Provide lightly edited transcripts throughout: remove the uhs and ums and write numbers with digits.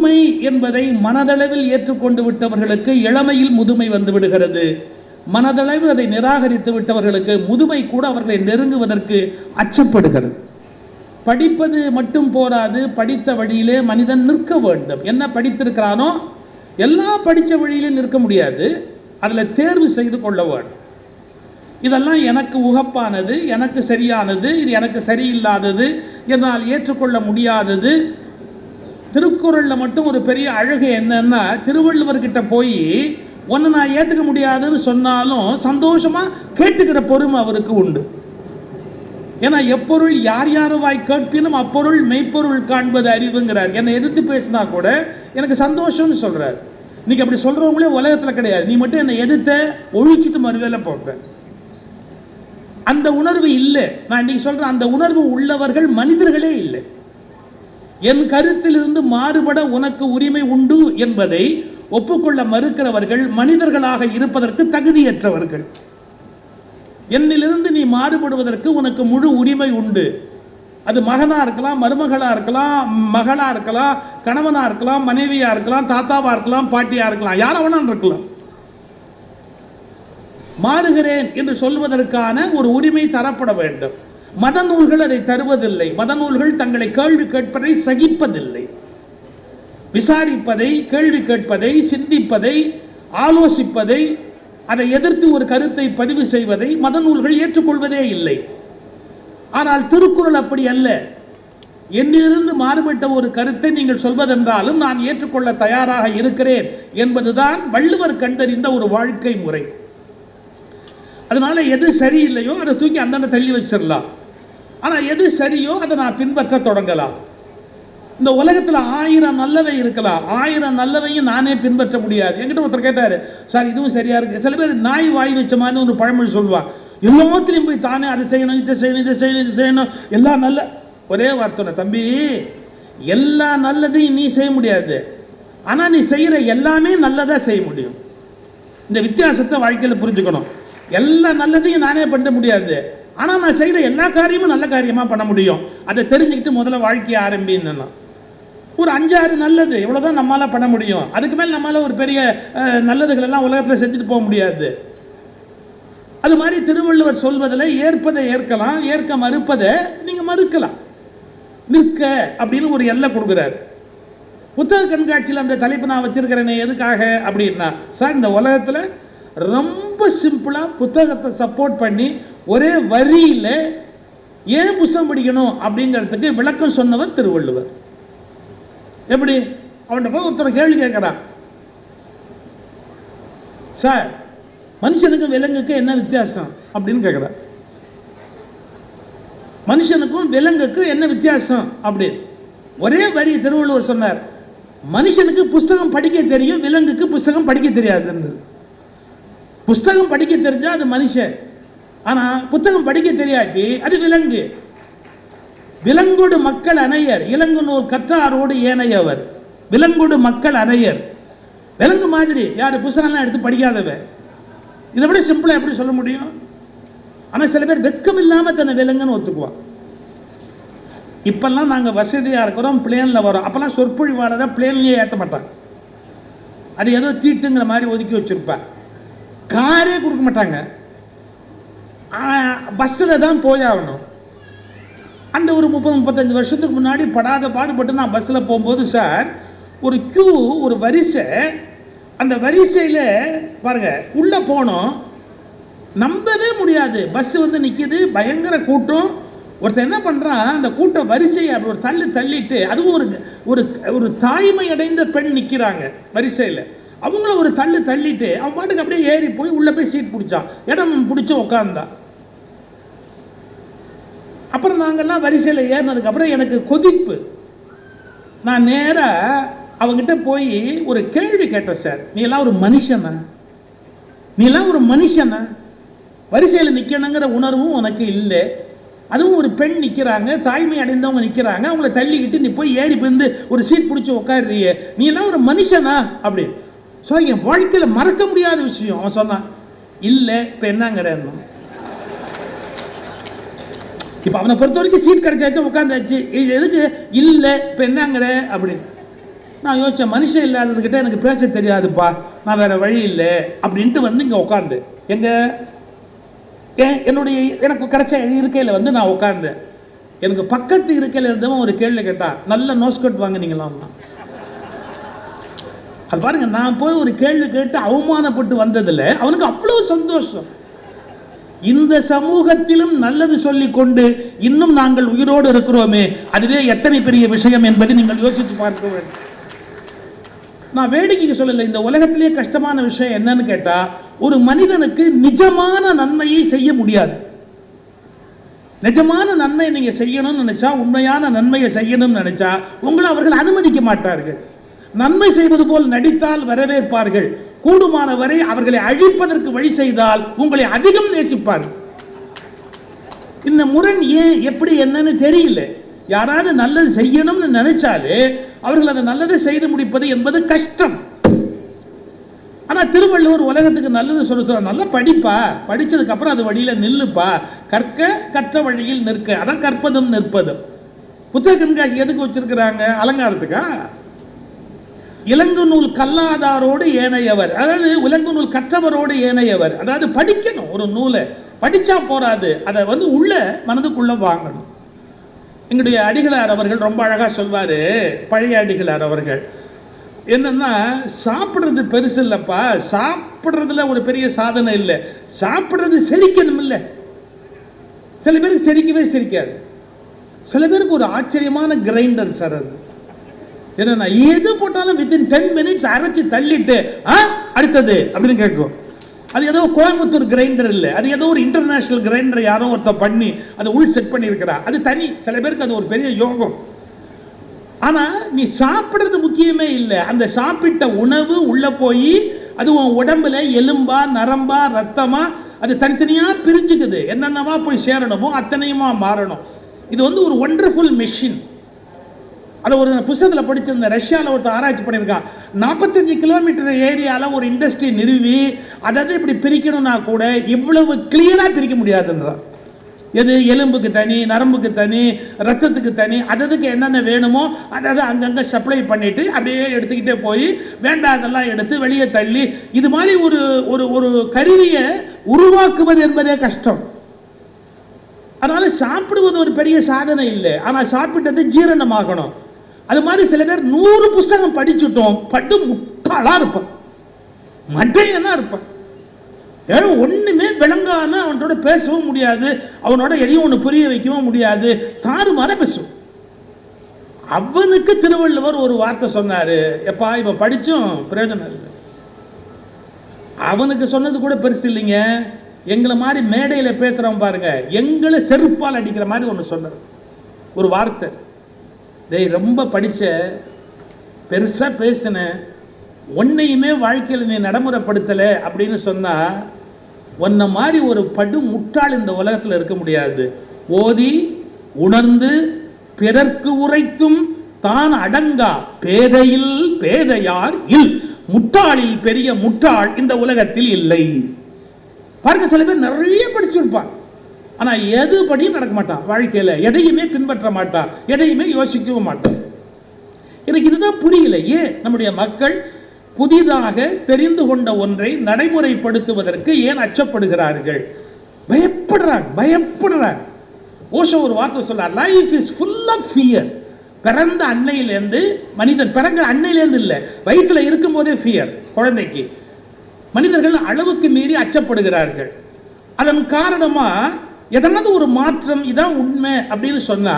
முதுமை என்பதை மனதளவில் ஏற்றுக்கொண்டு விட்டவர்களுக்கு இளமையில் முதுமை வந்து விடுகிறது. மனதளவில் அதை நிராகரித்து விட்டவர்களுக்கு முதுமை கூட அவர்களை நெருங்குவதற்கு அச்சப்படுகிறது. படிப்பது மட்டும் போராது, படித்த வழியிலே மனிதன் நிற்க வேண்டும். என்ன படித்திருக்கிறானோ எல்லா படித்த வழியிலும் நிற்க முடியாது, அதில் தேர்வு செய்து கொள்ள வேண்டும். இதெல்லாம் எனக்கு உகப்பானது, எனக்கு சரியானது, இது எனக்கு சரியில்லாதது, என்னால் ஏற்றுக்கொள்ள முடியாதது. திருக்குறளில் மட்டும் ஒரு பெரிய அழகு என்னன்னா, திருவள்ளுவர்கிட்ட போய் ஒன்று நான் ஏற்றுக்க முடியாதுன்னு சொன்னாலும் சந்தோஷமாக கேட்டுக்கிற பொறுமை அவருக்கு உண்டு. ஏன்னா எப்பொருள் யார் யாருவாய் கேட்பினும் அப்பொருள் மெய்ப்பொருள் காண்பது அறிவுங்கிறார். என்னை எதிர்த்து பேசினா கூட எனக்கு சந்தோஷம்னு சொல்கிறார். இன்னைக்கு அப்படி சொல்கிறவங்களே உலகத்தில் கிடையாது. நீ மட்டும் என்னை எதிர்த்த ஒழிச்சிட்டு மறுவேலை போட்ட அந்த உணர்வு இல்லை. நான் இன்னைக்கு சொல்கிறேன், அந்த உணர்வு உள்ளவர்கள் மனிதர்களே இல்லை. என் கருத்திலிருந்து மாறுபட உனக்கு உரிமை உண்டு என்பதை ஒப்புக்கொள்ள மறுக்கிறவர்கள் மனிதர்களாக இருப்பதற்கு தகுதியற்றவர்கள். என்னிலிருந்து நீ மாறுபடுவதற்கு உனக்கு முழு உரிமை உண்டு. அது மகனா இருக்கலாம், மருமகளா இருக்கலாம், மகளா இருக்கலாம், கணவனா இருக்கலாம், மனைவியா இருக்கலாம், தாத்தாவா இருக்கலாம், பாட்டியா இருக்கலாம், யார வேணாலும் இருக்கலாம். மாறுகிறேன் என்று சொல்வதற்கான ஒரு உரிமை தரப்பட வேண்டும். மத நூல்கள் அதை தருவதில்லை. மத நூல்கள் தங்களை கேள்வி கேட்பதை சகிப்பதில்லை. விசாரிப்பதை, கேள்வி கேட்பதை, சிந்திப்பதை, ஆலோசிப்பதை, அதை எதிர்த்து ஒரு கருத்தை பதிவு செய்வதை மத நூல்கள் ஏற்றுக்கொள்வதே இல்லை. ஆனால் திருக்குறள் அப்படி அல்ல. என்னிலிருந்து மாறுபட்ட ஒரு கருத்தை நீங்கள் சொல்வதென்றாலும் நான் ஏற்றுக்கொள்ள தயாராக இருக்கிறேன் என்பதுதான் வள்ளுவர் கண்டறிந்த ஒரு வாழ்க்கை முறை. அதனால எது சரியில்லையோ அதை தூக்கி அந்தந்த தள்ளி வச்சிடலாம். ஆனால் எது சரியோ அதை நான் பின்பற்ற தொடங்கலாம். இந்த உலகத்தில் 1000 நல்லவை இருக்கலாம், 1000 நல்லவையும் நானே பின்பற்ற முடியாது. என்கிட்ட ஒருத்தர் கேட்டார், சார் இதுவும் சரியா இருக்கு. சில பேர் நாய் வாய் வச்ச மாதிரி ஒரு பழமொழி சொல்லுவான். எல்லாத்திலையும் போய் தானே அதை செய்யணும், இதை செய்யணும், இதை செய்யணும், இது செய்யணும், எல்லாம் நல்ல ஒரே வார்த்தை. தம்பி, எல்லா நல்லதையும் நீ செய்ய முடியாது, ஆனால் நீ செய்கிற எல்லாமே நல்லதாக செய்ய முடியும். இந்த வித்தியாசத்தை வாழ்க்கையில் புரிஞ்சுக்கணும். எல்லா நல்லதையும் நானே பண்ண முடியாது, ஆனால் நான் செய்கிற எல்லா காரியமும் நல்ல காரியமாக பண்ண முடியும். அதை தெரிஞ்சுக்கிட்டு முதல்ல வாழ்க்கையை ஆரம்பின்னு ஒரு 5-6 நல்லது எவ்வளோதான் நம்மளால் பண்ண முடியும். அதுக்கு மேலே நம்மளால் ஒரு பெரிய நல்லதுகள் எல்லாம் உலகத்தில் செஞ்சுட்டு போக முடியாது. அது மாதிரி திருவள்ளுவர் சொல்வதில் ஏற்பதை ஏற்கலாம், ஏற்க மறுப்பதை நீங்கள் மறுக்கலாம். நிற்க அப்படின்னு ஒரு எல்லை கொடுக்குறாரு. புத்தக கண்காட்சியில் அந்த தலைப்பு நான் வச்சிருக்கிறேனே எதுக்காக அப்படின்னா, சார் இந்த உலகத்தில் ரொம்ப சிம்பிளாக புத்தகத்தை சப்போர்ட் பண்ணி ஒரே வரியில் ஏன் புத்தகம் படிக்கணும் அப்படிங்கிறதுக்கு விளக்கம் சொன்னவர் திருவள்ளுவர். எப்படி? அவன்கிட்ட போய் ஒருத்தர் கேள்வி கேட்குறான், சார் மனுஷனுக்கும் விலங்குக்கு என்ன வித்தியாசம் அப்படின்னு கேட்குறான். மனுஷனுக்கும் விலங்குக்கு என்ன வித்தியாசம் அப்படி ஒரே வரி திருவள்ளுவர் சொன்னார். மனுஷனுக்கு புஸ்தகம் படிக்க தெரியும், விலங்குக்கு புஸ்தகம் படிக்க தெரியாது. புஸ்தகம் படிக்க தெரிஞ்சா அது மனுஷன், ஆனால் புத்தகம் படிக்க தெரியாட்டி அது விலங்கு. விலங்கோடு மக்கள் அணையர், இளங்குனோர் கற்றாரோடு ஏனையவர். விலங்கோடு மக்கள் அணையர். விலங்கு மாதிரி யாரு புத்தகம்லாம் எடுத்து படிக்காதவன். இதை விட சிம்பிளா எப்படி சொல்ல முடியும்? ஆனால் சில பேர் வெட்கம் இல்லாமல் தன்னை விலங்குன்னு ஒத்துக்குவான். இப்பெல்லாம் நாங்கள் வசதியாக இருக்கிறோம், பிளேனில் வரோம். அப்போல்லாம் சொற்பொழிவாளரை பிளேன்லேயே ஏற்ற மாட்டாங்க. அது ஏதோ தீட்டுங்கிற மாதிரி ஒதுக்கி வச்சிருப்பேன். காரே கொடுக்க மாட்டாங்க, பஸ்ஸில் தான் போயாகணும். அந்த ஒரு 30-35 வருஷத்துக்கு முன்னாடி படாத பாடுபட்டு நான் பஸ்ஸில் போகும்போது சார் ஒரு கியூ, ஒரு வரிசை, அந்த வரிசையில் பாருங்க உள்ளே போனோம், நம்பவே முடியாது. பஸ் வந்து நிற்கிது, பயங்கர கூட்டம். ஒருத்தர் என்ன பண்ணுறான், அந்த கூட்ட வரிசையை அப்படி ஒரு தள்ளிட்டு, அதுவும் ஒரு ஒரு தாய்மை அடைந்த பெண் நிற்கிறாங்க வரிசையில், அவங்கள ஒரு தள்ளிட்டு அவன் பாட்டுக்கு அப்படியே ஏறி போய் உள்ளே போய் சீட் பிடிச்சான், இடம் பிடிச்சி உட்காந்தான். அப்புறம் நாங்கள்லாம் வரிசையில் ஏறினதுக்கப்புறம் எனக்கு கொதிப்பு. நான் நேராக அவங்ககிட்ட போய் ஒரு கேள்வி கேட்டேன், சார் நீ எல்லாம் ஒரு மனுஷனா? நீ எல்லாம் ஒரு மனுஷனா? வரிசையில் நிற்கணுங்கிற உணர்வும் உனக்கு இல்லை. அதுவும் ஒரு பெண் நிற்கிறாங்க, தாய்மை அடைந்தவங்க நிற்கிறாங்க, அவங்கள தள்ளிக்கிட்டு நீ போய் ஏறி போயிருந்து ஒரு சீட் பிடிச்சி உட்காருறியே, நீ எல்லாம் ஒரு மனுஷனா அப்படி. ஸோ என் வாழ்க்கையில் மறக்க முடியாத விஷயம். அவன் சொன்னான், இல்லை இப்போ என்னங்கிறேன். இப்போ அவனை பொறுத்த வரைக்கும் சீட் கிடைச்சாச்சு, உட்காந்தாச்சு, இது எதுக்கு இல்லை இப்போ என்னங்கிற அப்படின்னு. நான் யோசிச்சேன், மனுஷன் இல்லாததுக்கிட்ட எனக்கு பேச தெரியாதுப்பா, நான் வேற வழி இல்லை அப்படின்ட்டு வந்து இங்கே உட்காந்து என்னுடைய எனக்கு கிடைச்ச இருக்கையில் வந்து நான் உட்கார்ந்தேன். எனக்கு பக்கத்து இருக்கையில் இருந்தவன் ஒரு கேள்வி கேட்டா, நல்ல நோஸ்கட் வாங்கினீங்களாம். அது பாருங்க, நான் போய் ஒரு கேள்வி கேட்டு அவமானப்பட்டு வந்ததில்லை, அவனுக்கு அவ்வளவு சந்தோஷம். இந்த சமூகத்திலும் நல்லது சொல்லிக் கொண்டு இன்னும் நாங்கள் உயிரோடு இருக்கிறோமே, அதுவே எத்தனை பெரிய விஷயம் என்பதை நீங்கள் யோசித்து பார்க்க வேண்டும். நான் வேடிக்கைக்கு சொல்லலை, இந்த உலகத்திலேயே கஷ்டமான விஷயம் என்னன்னு கேட்டா, ஒரு மனிதனுக்கு நிஜமான நன்மையை செய்ய முடியாது. நிஜமான நன்மை நீங்க செய்யணும்னு நினைச்சா, உண்மையான நன்மையை செய்யணும்னு நினைச்சா உங்களை அவர்கள் அனுமதிக்க மாட்டார்கள். நன்மை செய்வது போல் நடித்தால் வரவேற்பார்கள், கூடுமான வரை அவர்களை அழிப்பதற்கு வழி செய்தால் உங்களை அதிகம் நேசிப்பார்கள். இந்த முரண் ஏன் எப்படி என்னன்னு தெரியல. யாராவது நல்லது செய்யணும்னு நினைச்சாலே அவர்கள் அதை நல்லதை செய்து முடிப்பது என்பது கஷ்டம். ஆனா திருவள்ளுவர் உலகத்துக்கு நல்லது சொல்ல, நல்லா படிப்பா, படிச்சதுக்கு அப்புறம் அது வழியில நில்லுப்பா, கற்க கற்ற வழியில் நிற்க, அதான் கற்பதும் நிற்பதும். புத்தக கண்காட்சி எதுக்கு வச்சிருக்கிறாங்க? அலங்காரத்துக்கா? இலங்கு நூல் கல்லாதாரோடு ஏனையவர், அதாவது இலங்கு நூல் கற்றவரோடு ஏனையவர். அதாவது படிக்கணும், ஒரு நூலை படிச்சா போராது, அதை வந்து உள்ள மனதுக்குள்ள வாங்கணும். எங்களுடைய அடிகளார் அவர்கள் ரொம்ப அழகா சொல்வாரு, பழைய அடிகளார் அவர்கள், என்னன்னா சாப்பிடுறது பெருசு இல்லப்பா, சாப்பிடுறதுல ஒரு பெரிய சாதனை இல்லை, சாப்பிடுறது செரிக்கணும் இல்லை. சில பேருக்கு செரிக்கவே செரிக்காது, சில பேருக்கு ஒரு ஆச்சரியமான கிரைண்டர் சார் அது. என்னன்னா எது போட்டாலும் வித்தின் 10 minutes அரைச்சி தள்ளிட்டு அடுத்தது அப்படின்னு கேட்கும். அது ஏதோ கோயம்புத்தூர் கிரைண்டர் இல்லை, அது ஏதோ ஒரு இன்டர்நேஷனல் கிரைண்டர் யாரோ ஒருத்தர் பண்ணி அதை உள் செட் பண்ணி இருக்கிறா, அது தனி. சில பேருக்கு அது ஒரு பெரிய யோகம். ஆனா நீ சாப்பிடுறது முக்கியமே இல்லை, அந்த சாப்பிட்ட உணவு உள்ள போய் அது உன் உடம்புல எலும்பா நரம்பா ரத்தமா அது தனித்தனியா பிரிஞ்சுக்குது, என்னென்னவா போய் சேரணுமோ அத்தனையுமா மாறணும். இது வந்து ஒரு ஒண்டர்ஃபுல் மெஷின். அதை ஒரு புத்தகத்தில் படிச்சிருந்த, ரஷ்யாவில் ஒருத்தர் ஆராய்ச்சி பண்ணியிருக்கான். 45 கிலோமீட்டர் ஏரியாவில் ஒரு இண்டஸ்ட்ரி நிறுவி அதாவது இப்படி பிரிக்கணும்னா கூட இவ்வளவு கிளியரா பிரிக்க முடியாதுன்றான். எது எலும்புக்கு தனி, நரம்புக்கு தனி, ரத்தத்துக்கு தனி, அதுக்கு என்னென்ன வேணுமோ அதாவது அங்கங்கே சப்ளை பண்ணிட்டு அப்படியே எடுத்துக்கிட்டே போய் வேண்டாதெல்லாம் எடுத்து வெளியே தள்ளி, இது மாதிரி ஒரு ஒரு ஒரு கருவியை உருவாக்குவது என்பதே கஷ்டம். அதனால சாப்பிடுவது ஒரு பெரிய சாதனை இல்லை, ஆனால் சாப்பிட்டது ஜீரணமாகணும். அது மாதிரி சில பேர் 100 புத்தகம் படிச்சுட்டோம், பட்டு முட்டாளா இருப்பான், மட்டையனா இருப்பான், ஒண்ணுமே விளங்காம அவனோட பேசவும் முடியாது, அவனோட எதையும் ஒன்று புரிய வைக்கவும் முடியாது, தாறுமாற பேசும். அவனுக்கு திருவள்ளுவர் ஒரு வார்த்தை சொன்னாரு, எப்பா இவன் படிச்சும் பிரயோஜனம் இல்லை. அவனுக்கு சொன்னது கூட பெருசு இல்லைங்க, எங்களை மாதிரி மேடையில் பேசுறவன் பாருங்க, எங்களை செருப்பால் அடிக்கிற மாதிரி ஒன்று சொன்னார். ஒரு வார்த்தை, டேய் ரொம்ப படிச்ச, பெருசா பேசின, ஒன்னையுமே வாழ்க்கையில் நீ நடைமுறைப்படுத்தலை அப்படின்னு சொன்னா உன்ன மாதிரி ஒரு படு முட்டாள் இந்த உலகத்தில் இருக்க முடியாது. ஓதி உணர்ந்து பிறர்க்கு உரைத்தும் தான் அடங்கா பேதையில் பேதையார் இல், முட்டாளில் பெரிய முட்டாள் இந்த உலகத்தில் இல்லை. பாருங்க, சில பேர் நிறைய படிச்சிருப்பான், ஆனா எது படியும் நடக்க மாட்டான், வாழ்க்கையில எதையுமே பின்பற்ற மாட்டான், எதையுமே யோசிக்கவும் மாட்டான். எனக்கு இதுதான் புரியல, ஏன் நம்முடைய மக்கள் புதிதாக தெரிந்து கொண்ட ஒன்றை நடைமுறைப்படுத்துவதற்கு ஏன் அச்சப்படுகிறார்கள், பயப்படுறாங்க. ஓஷோ ஒரு வார்த்தை சொல்றார், life is full of fear. பிறந்த அன்னையிலேருந்து மனிதன், பிறந்த அன்னையிலேருந்து இல்லை, வயிற்றுல இருக்கும் போதே ஃபியர் குழந்தைக்கு. மனிதர்கள் அளவுக்கு மீறி அச்சப்படுகிறார்கள். அதன் காரணமா எதனாவது ஒரு மாற்றம், இதான் உண்மை அப்படின்னு சொன்னா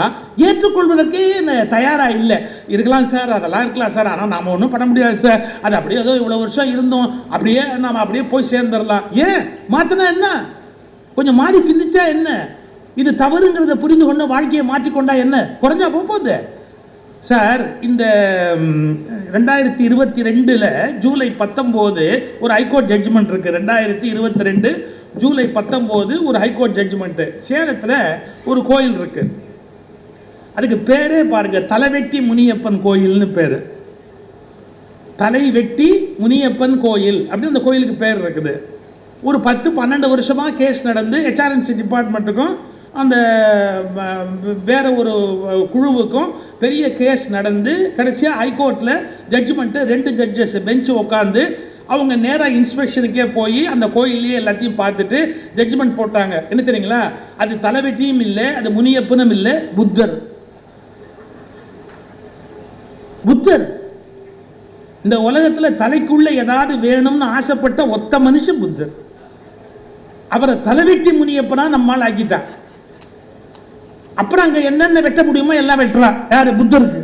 ஏற்றுக்கொள்வதற்கே தயாரா இல்லை. இருக்கலாம் சார், அதெல்லாம் இருக்கலாம் சார், ஆனால் நாம ஒன்றும் பண்ண முடியாது சார், அது அப்படியே ஏதோ இவ்வளவு வருஷம் இருந்தோம், அப்படியே நாம அப்படியே போய் சேர்ந்துடலாம். ஏன் மாத்தினா என்ன, கொஞ்சம் மாறி சிந்திச்சா என்ன, இது தவறுங்கிறத புரிந்து கொண்டு வாழ்க்கையை மாற்றிக்கொண்டா என்ன, குறைஞ்சா போகுது சார். இந்த 2022 ஜூலை 19 ஒரு ஹைகோர்ட் ஜட்ஜ்மெண்ட் இருக்கு. 2022 ஜூலை 19 ஒரு ஹைகோர்ட் ஜட்ஜ்மெண்ட். சேலத்தில் ஒரு கோயில் இருக்கு, அதுக்கு பேரே பாருங்க, தலைவெட்டி முனியப்பன் கோயில்னு பேரு. தலைவெட்டி முனியப்பன் கோயில் அப்படின்னு அந்த கோயிலுக்கு பேர் இருக்குது. ஒரு 10-12 வருஷமா கேஸ் நடந்து HRNC டிபார்ட்மெண்ட்டுக்கும் அந்த வேற ஒரு குழுவுக்கும் பெரிய கேஸ் நடந்து கடைசியாக ஹைகோர்ட்டில் ஜட்ஜ்மெண்ட்டு 2 ஜட்ஜஸ் பெஞ்சு உட்காந்து அவங்க நேராக இன்ஸ்பெக்ஷனுக்கே போய் அந்த கோயிலையே எல்லாத்தையும் பார்த்துட்டு ஜட்ஜ்மெண்ட் போட்டாங்க. என்ன தெரியுங்களா? அது தலைவெட்டியும் இல்லை, அது முனியப்பனும் இல்லை, புத்தர். புத்தர் இந்த உலகத்தில் தலைக்குள்ள ஏதாவது வேணும்னு ஆசைப்பட்ட ஒத்த மனுஷன் புத்தர். அவரை தலைவெட்டி முனியப்பனா நம்மால் ஆக்கிட்டான். அப்புறம் அங்க என்னென்ன வெட்ட முடியுமோ எல்லாம் வெட்டுறான். யாரு? புத்தருக்கு.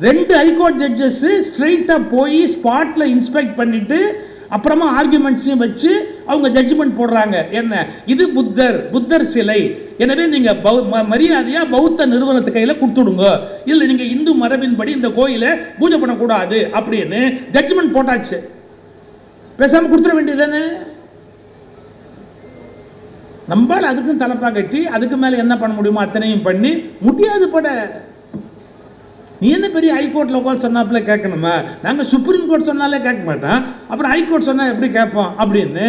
2 ஹைகோர்ட் ஜட்ஜஸ் ஸ்ட்ரெயிட்டா போய் ஸ்பாட்ல இன்ஸ்பெக்ட் பண்ணிட்டு அப்புறமா ஆர்குமெண்ட்ஸையும் வச்சு அவங்க ஜட்ஜ்மெண்ட் போடுறாங்க. என்ன? இது புத்தர் சிலை, எனவே நீங்க மரியாதையா பௌத்த நிறுவனத்து கையில கொடுத்துடுங்க, இல்ல நீங்க இந்து மரபின்படி இந்த கோயிலை பூஜை பண்ணக்கூடாது அப்படின்னு ஜட்ஜ்மெண்ட் போட்டாச்சு. பேசாம கொடுத்துட வேண்டியதானே? நம்மளால் அதுக்கும் தலைப்பா கட்டி அதுக்கு மேல என்ன பண்ண முடியுமோ அத்தனையும் பண்ணி முடியாது. பட நீ என்ன பெரிய ஹைகோர்ட்ல உட்காந்து சொன்னாப்புல கேட்கணுமா? நாங்க சுப்ரீம் கோர்ட் சொன்னாலே கேட்க மாட்டோம், அப்புறம் ஹைகோர்ட் சொன்னா எப்படி கேட்போம் அப்படின்னு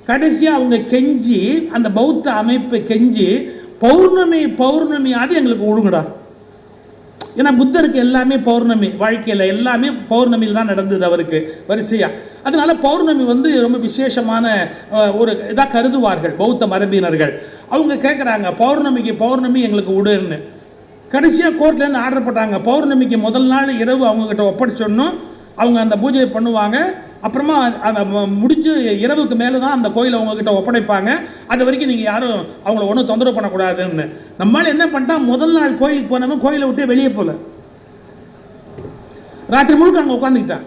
கடைசியா அவங்க கெஞ்சி, அந்த பௌத்த அமைப்பு கெஞ்சி, பௌர்ணமி அது எங்களுக்கு ஒழுங்குடா. ஏன்னா புத்தருக்கு எல்லாமே பௌர்ணமி, வாழ்க்கையில் எல்லாமே பௌர்ணமியில் தான் நடந்தது அவருக்கு வரிசையா. அதனால பௌர்ணமி ரொம்ப விசேஷமான ஒரு இதாக கருதுவார்கள் பௌத்த மரபினர்கள். அவங்க கேட்குறாங்க பௌர்ணமி எங்களுக்கு விடுன்னு. கடைசியாக கோர்ட்லேருந்து ஆர்டர் போட்டாங்க, பௌர்ணமிக்கு முதல் நாள் இரவு அவங்கக்கிட்ட ஒப்படைச்சோன்னும் அவங்க அந்த பூஜையை பண்ணுவாங்க. அப்புறமா அந்த முடிஞ்சு இரவுக்கு மேலே தான் அந்த கோயிலை அவங்கக்கிட்ட ஒப்படைப்பாங்க. அது வரைக்கும் நீங்கள் யாரும் அவங்கள ஒன்றும் தொந்தரவு பண்ணக்கூடாதுன்னு. நம்மளால் என்ன பண்ணிட்டான், முதல் நாள் கோயிலுக்கு போனவன் கோயிலை விட்டு வெளியே போகல, ராத்திரி முழுக்க அங்கே உட்காந்துக்கிட்டான்.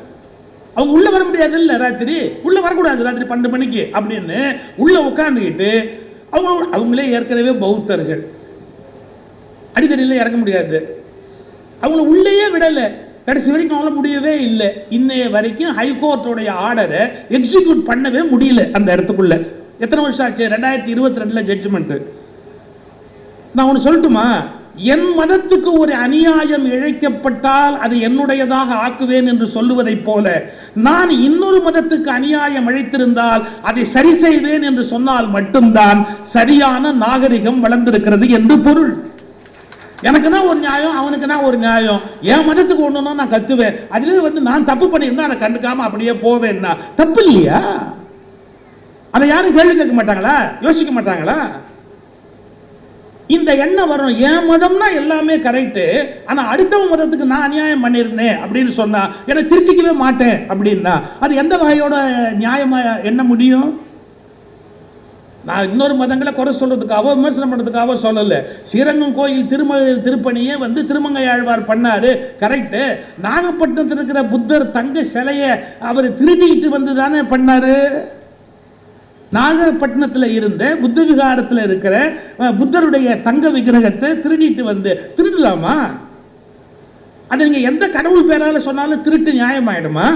அவங்க உள்ளே வர முடியாது, இல்லை ராத்திரி உள்ளே வரக்கூடாது, ராத்திரி 12 மணிக்கு அப்படின்னு உள்ளே உட்காந்துக்கிட்டு அவங்களே ஏற்கனவே பௌத்தர்கள், அடிக்கடியில் இறங்க முடியாது, அவங்கள உள்ளேயே விடலை. கடைசி வரைக்கும் அவங்கள முடியவே இல்லை. இன்னைய வரைக்கும் ஹைகோர்ட்டோடைய ஆர்டரை எக்ஸிக்யூட் பண்ணவே முடியல அந்த இடத்துக்குள்ள. எத்தனை வருஷம் ஆச்சு? 2022 ஜட்ஜ்மெண்ட். நான் ஒன்று சொல்லட்டுமா? என் மதத்துக்கு ஒரு அநியாயம் இழைக்கப்பட்டால் அது என்னுடையதாக ஆக்குவேன் என்று சொல்லுவதை போல, நான் இன்னொரு மதத்துக்கு அநியாயம் இழைத்திருந்தால் அதை சரி செய்வேன் என்று சொன்னால் மட்டும்தான் சரியான நாகரிகம் வளர்ந்திருக்கிறது என்று பொருள். எனக்குன்னா ஒரு நியாயம், அவனுக்குன்னா ஒரு நியாயம். என் மதத்துக்கு ஒண்ணுன்னா நான் கத்துவேன். அதுவே நான் தப்பு பண்ணியிருந்தா அதை கண்டுக்காம அப்படியே போவேன்னா தப்பு இல்லையா? அதை யாரும் கேள்வி கேட்க மாட்டாங்களா? யோசிக்க மாட்டாங்களா? இந்த எண்ணம் வரும், என் மதம்னா எல்லாமே கரெக்டு, ஆனா அடுத்தவங்க மதத்துக்கு நான் அநியாயம் பண்ணிருந்தேன் அப்படின்னு சொன்னா என்னை திருத்திக்கவே மாட்டேன் அப்படின்னா அது எந்த வகையோட நியாயமா என்ன முடியும்? நான் இன்னொரு மதங்களை குறை சொல்றதுக்காக விமர்சனம் பண்றதுக்காக சொல்லல. ஸ்ரீரங்கம் கோயில் திருப்பணியை திருமங்கை ஆழ்வார் பண்ணாரு, கரெக்டு. நாகப்பட்டினத்தில் இருக்கிற புத்தர் தங்க சிலையை அவர் திருடிட்டு தானே பண்ணாரு. நாகப்பட்டினத்தில் இருந்த புத்த விகாரத்தில் இருக்கிற புத்தருடைய தங்க விக்கிரகத்தை திருடிட்டு திருடலாமா? அது நீங்க எந்த கடவுள் பேரால சொன்னாலும் திருட்டு நியாயமாயிடுமா?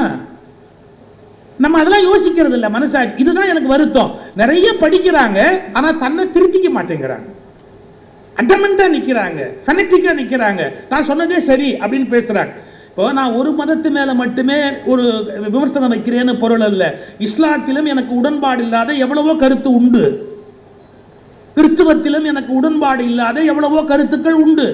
நம்ம அதெல்லாம் யோசிக்கிறது இல்லை. மனசாட்சி இதுதான் எனக்கு வருத்தம். நிறைய படிக்கிறாங்க, ஆனா தன்னை திருத்திக்க மாட்டேங்கிறாங்க, அடமெண்டா நிக்கிறாங்க, ஃபெனட்டிக்கா நிக்கிறாங்க, நான் சொன்னதே சரி அப்படின்னு பேசுறாங்க. இப்போ நான் ஒரு மதத்து மேல மட்டுமே ஒரு விமர்சனம் வைக்கிறேன்னு பொருள் அல்ல. இஸ்லாத்திலும் எனக்கு உடன்பாடு இல்லாத எவ்வளவோ கருத்து உண்டு, கிறிஸ்துவத்திலும் எனக்கு உடன்பாடு இல்லாத எவ்வளவோ கருத்துக்கள் உண்டு.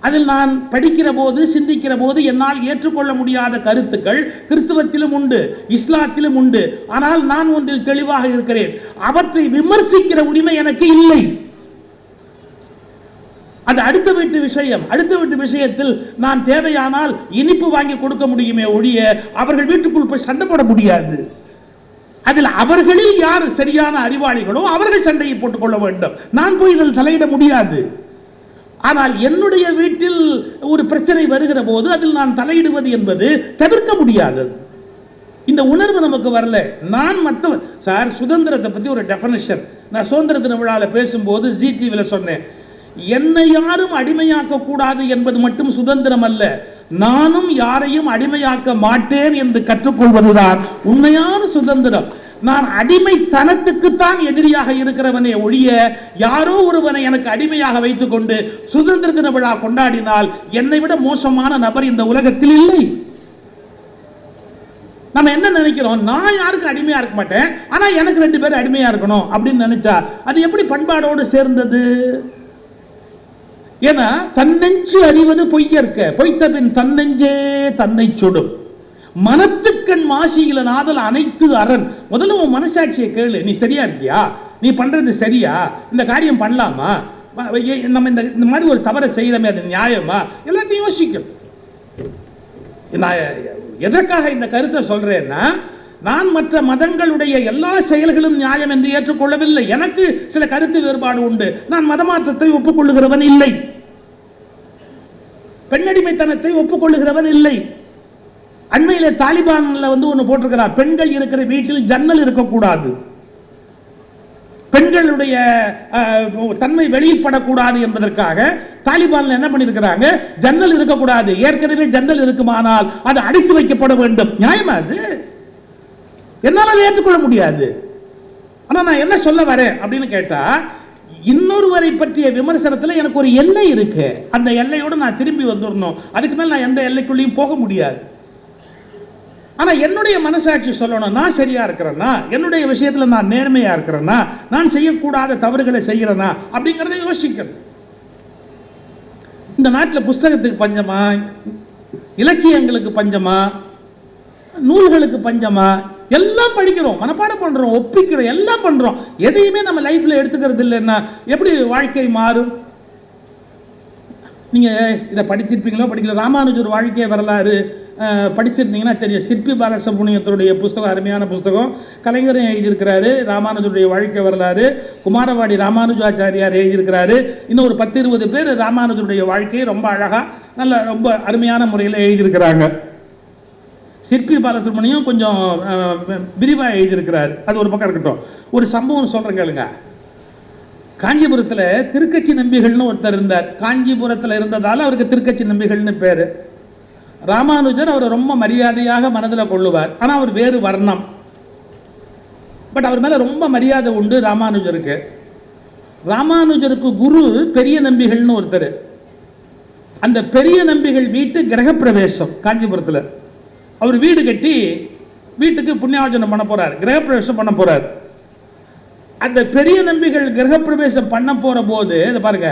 அதில் நான் படிக்கிற போது சிந்திக்கிற போது என்னால் ஏற்றுக்கொள்ள முடியாத கருத்துக்கள் கிறிஸ்துவத்திலும் உண்டு, இஸ்லாத்திலும் உண்டு. ஆனால் நான் ஒன்றில் தெளிவாக இருக்கிறேன், அவற்றை விமர்சிக்கிற உரிமை எனக்கு இல்லை. அது அடுத்த வீட்டு விஷயம். அடுத்த வீட்டு விஷயத்தில் நான் தேவையானால் இனிப்பு வாங்கி கொடுக்க முடியுமே ஒழிய அவர்கள் வீட்டுக்குள் போய் சண்டை போட முடியாது. அதில் அவர்களில் யார் சரியான அறிவாளிகளோ அவர்கள் சண்டையை போட்டுக் கொள்ள வேண்டும். நான் போய் இதில் தலையிட முடியாது. ஆனால் என்னுடைய வீட்டில் ஒரு பிரச்சனை வருகிற போது அதில் நான் தலையிடுவது என்பது தவிர்க்க முடியாதது. இந்த உணர்வு நமக்கு வரல. நான் மட்டும் சார் சுதந்திரத்தை பற்றி ஒரு டெஃபனிஷன் நான் சுதந்திர தின விழாவில் பேசும்போது ஜி டிவியில் சொன்னேன். என்னை யாரும் அடிமையாக்க கூடாது என்பது மட்டும் சுதந்திரம் அல்ல, நானும் யாரையும் அடிமையாக்க மாட்டேன் என்று கற்றுக்கொள்வதுதான் உண்மையான சுதந்திரம். நான் அடிமைத்தனத்துக்குத்தான் எதிரியாக இருக்கிறவனே ஒழிய யாரோ ஒருவனை எனக்கு அடிமையாக வைத்துக் கொண்டு சுதந்திர தின விழா கொண்டாடினால் என்னை விட மோசமான நபர் இந்த உலகத்தில் இல்லை. நம்ம என்ன நினைக்கிறோம், நான் யாருக்கு அடிமையா இருக்க மாட்டேன், ஆனா எனக்கு 2 பேர் அடிமையா இருக்கணும் அப்படின்னு நினைச்சா அது எப்படி பண்பாடோடு சேர்ந்தது? ஏன்னா தன்னெஞ்சு அறிவது பொய்யற்க, பொய்த்த பின் தன்னெஞ்சே தன்னை சுடும். மனத்துக்கண் மாசியில நாதல் அனைத்து அரண். முதல்ல உன் மனசாட்சியை கேளு, நீ சரியா இருக்கியா, நீ பண்றது சரியா, இந்த காரியம் பண்ணலாமா, நம்ம இந்த மாதிரி ஒரு தவறை செய்யறமே அது நியாயமா, எல்லாத்தையும் யோசிக்கணும். நான் எதற்காக இந்த கருத்தை சொல்றேன்னா, நான் மற்ற மதங்களுடைய எல்லா செயல்களும் நியாயம் என்று ஏற்றுக்கொள்ளவில்லை. எனக்கு சில கருத்து வேறுபாடு உண்டு. நான் மதமாற்றத்தை ஒப்புக்கொள்ளுகிறவன் இல்லை, பெண்ணடிமைத்தனத்தை ஒப்புக்கொள்ளுகிறவன் இல்லை. அண்மையிலே தாலிபான்ல ஒன்று போட்டிருக்கிறார், பெண்கள் இருக்கிற வீட்டில் ஜன்னல் இருக்கக்கூடாது, பெண்களுடைய தன்மை வெளிப்படக்கூடாது என்பதற்காக தாலிபான்ல என்ன பண்ணிருக்கிறாங்க, ஜன்னல் இருக்கக்கூடாது. ஏற்கனவே ஜன்னல் இருக்குமானால் அது அடைத்து வைக்கப்பட வேண்டும். நியாயமா அது? என்னால் அதை ஏற்றுக்கொள்ள முடியாது. ஆனா நான் என்ன சொல்ல வரேன் அப்படின்னு கேட்டா, இன்னொருவரை பற்றிய விமர்சனத்தில் எனக்கு ஒரு எல்லை இருக்கு. அந்த எல்லையோடு நான் திரும்பி வந்துடணும். அதுக்கு மேல் நான் எந்த எல்லைக்குள்ளேயும் போக முடியாது. ஆனா என்னுடைய மனசாட்சி சொல்லணும், நான் சரியா இருக்கிறேன்னா, என்னுடைய விஷயத்துல நான் நேர்மையா இருக்கிறேன்னா, நான் செய்யக்கூடாத தவறுகளை செய்கிறேனா அப்படிங்கறத யோசிக்கணும். இந்த நாட்டில் புஸ்தகத்துக்கு பஞ்சமா, இலக்கியங்களுக்கு பஞ்சமா, நூல்களுக்கு பஞ்சமா? எல்லாம் படிக்கிறோம், மனப்பாடம் பண்றோம், ஒப்பிக்கிறோம், எல்லாம் பண்றோம். எதையுமே நம்ம லைஃப்ல எடுத்துக்கிறது இல்லைன்னா எப்படி வாழ்க்கை மாறும்? நீங்க இதை படிச்சிருப்பீங்களோ படிக்கல, ராமானுஜர் வாழ்க்கை வரலாறு படிச்சிருந்தீங்கன்னா தெரியும். சிற்பி பாலசுப்ரமணியத்தினுடைய புஸ்தகம் அருமையான புஸ்தகம். கலைஞரும் எழுதியிருக்கிறாரு ராமானுஜருடைய வாழ்க்கை வரலாறு. குமாரவாடி ராமானுஜாச்சாரியார் எழுதியிருக்கிறாரு. இன்னும் ஒரு 10-20 பேர் ராமானுஜருடைய வாழ்க்கையை ரொம்ப அழகா நல்ல ரொம்ப அருமையான முறையில் எழுதியிருக்கிறாங்க. சிற்பி பாலசுப்ரமணியம் கொஞ்சம் விரிவாக எழுதியிருக்கிறார். அது ஒரு பக்கம் இருக்கட்டும். ஒரு சம்பவம் சொல்றேன் கேளுங்க. காஞ்சிபுரத்தில் திருக்கச்சி நம்பிகள்னு ஒருத்தர் இருந்தார். காஞ்சிபுரத்தில் இருந்ததால அவருக்கு திருக்கச்சி நம்பிகள்னு பேரு. ராமானுஜர் அவரை ரொம்ப மரியாதையாக மனதில் கொள்ளுவார். ஆனால் அவர் வேறு வர்ணம். பட் அவர் மேல ரொம்ப மரியாதை உண்டு ராமானுஜருக்கு. ராமானுஜருக்கு குரு பெரிய நம்பிகள்னு ஒருத்தர். அந்த பெரிய நம்பிகள் வீட்டு கிரகப்பிரவேசம் காஞ்சிபுரத்தில். அவர் வீடு கட்டி வீட்டுக்கு புண்ணியாவச்சனம் பண்ண போறார், கிரகப்பிரவேசம் பண்ண போறார். அந்த பெரிய நம்பிகள் கிரகப்பிரவேசம் பண்ண போற போது பாருங்க,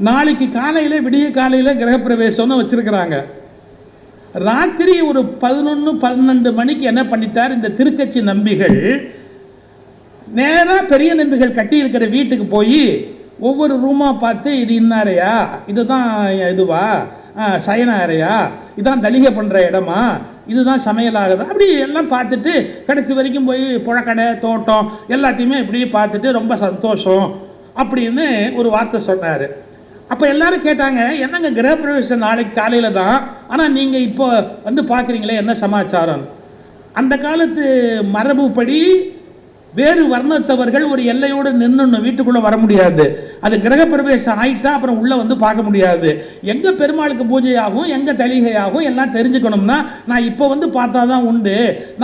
நாளைக்கு காலையில விடிய காலையில கிரகப்பிரவேசம்னு வச்சிருக்கிறாங்க. ராத்திரி ஒரு 11-12 மணிக்கு என்ன பண்ணிட்டார் இந்த திருக்கச்சி நம்பிகள், நேரா பெரிய நம்பிகள் கட்டி இருக்கிற வீட்டுக்கு போய் ஒவ்வொரு ரூமா பார்த்து, இது இன்னாரையா, இதுதான் இதுவா சயன அறையா, இதான் தலிகை பண்ற இடமா, இதுதான் சமையலாகுது, அப்படி எல்லாம் பார்த்துட்டு கடைசி வரைக்கும் போய் புழக்கடை தோட்டம் எல்லாத்தையுமே இப்படி பார்த்துட்டு ரொம்ப சந்தோஷம் அப்படின்னு ஒரு வார்த்தை சொன்னார். அப்போ எல்லாரும் கேட்டாங்க, என்னங்க கிரகப்பிரவேசம் நாளைக்கு காலையில் தான், ஆனால் நீங்கள் இப்போ பார்க்குறீங்களே என்ன சமாச்சாரம்? அந்த காலத்து மரபுப்படி வேறு வர்ணத்தவர்கள் ஒரு எல்லையோடு நின்று வீட்டுக்குள்ளே வர முடியாது. அது கிரகப்பிரவேசம் ஆயிட்டா அப்புறம் உள்ளே பார்க்க முடியாது. எங்கே பெருமாளுக்கு பூஜையாகும், எங்கே தலிகையாகும் எல்லாம் தெரிஞ்சுக்கணும்னா நான் இப்போ பார்த்தா தான் உண்டு.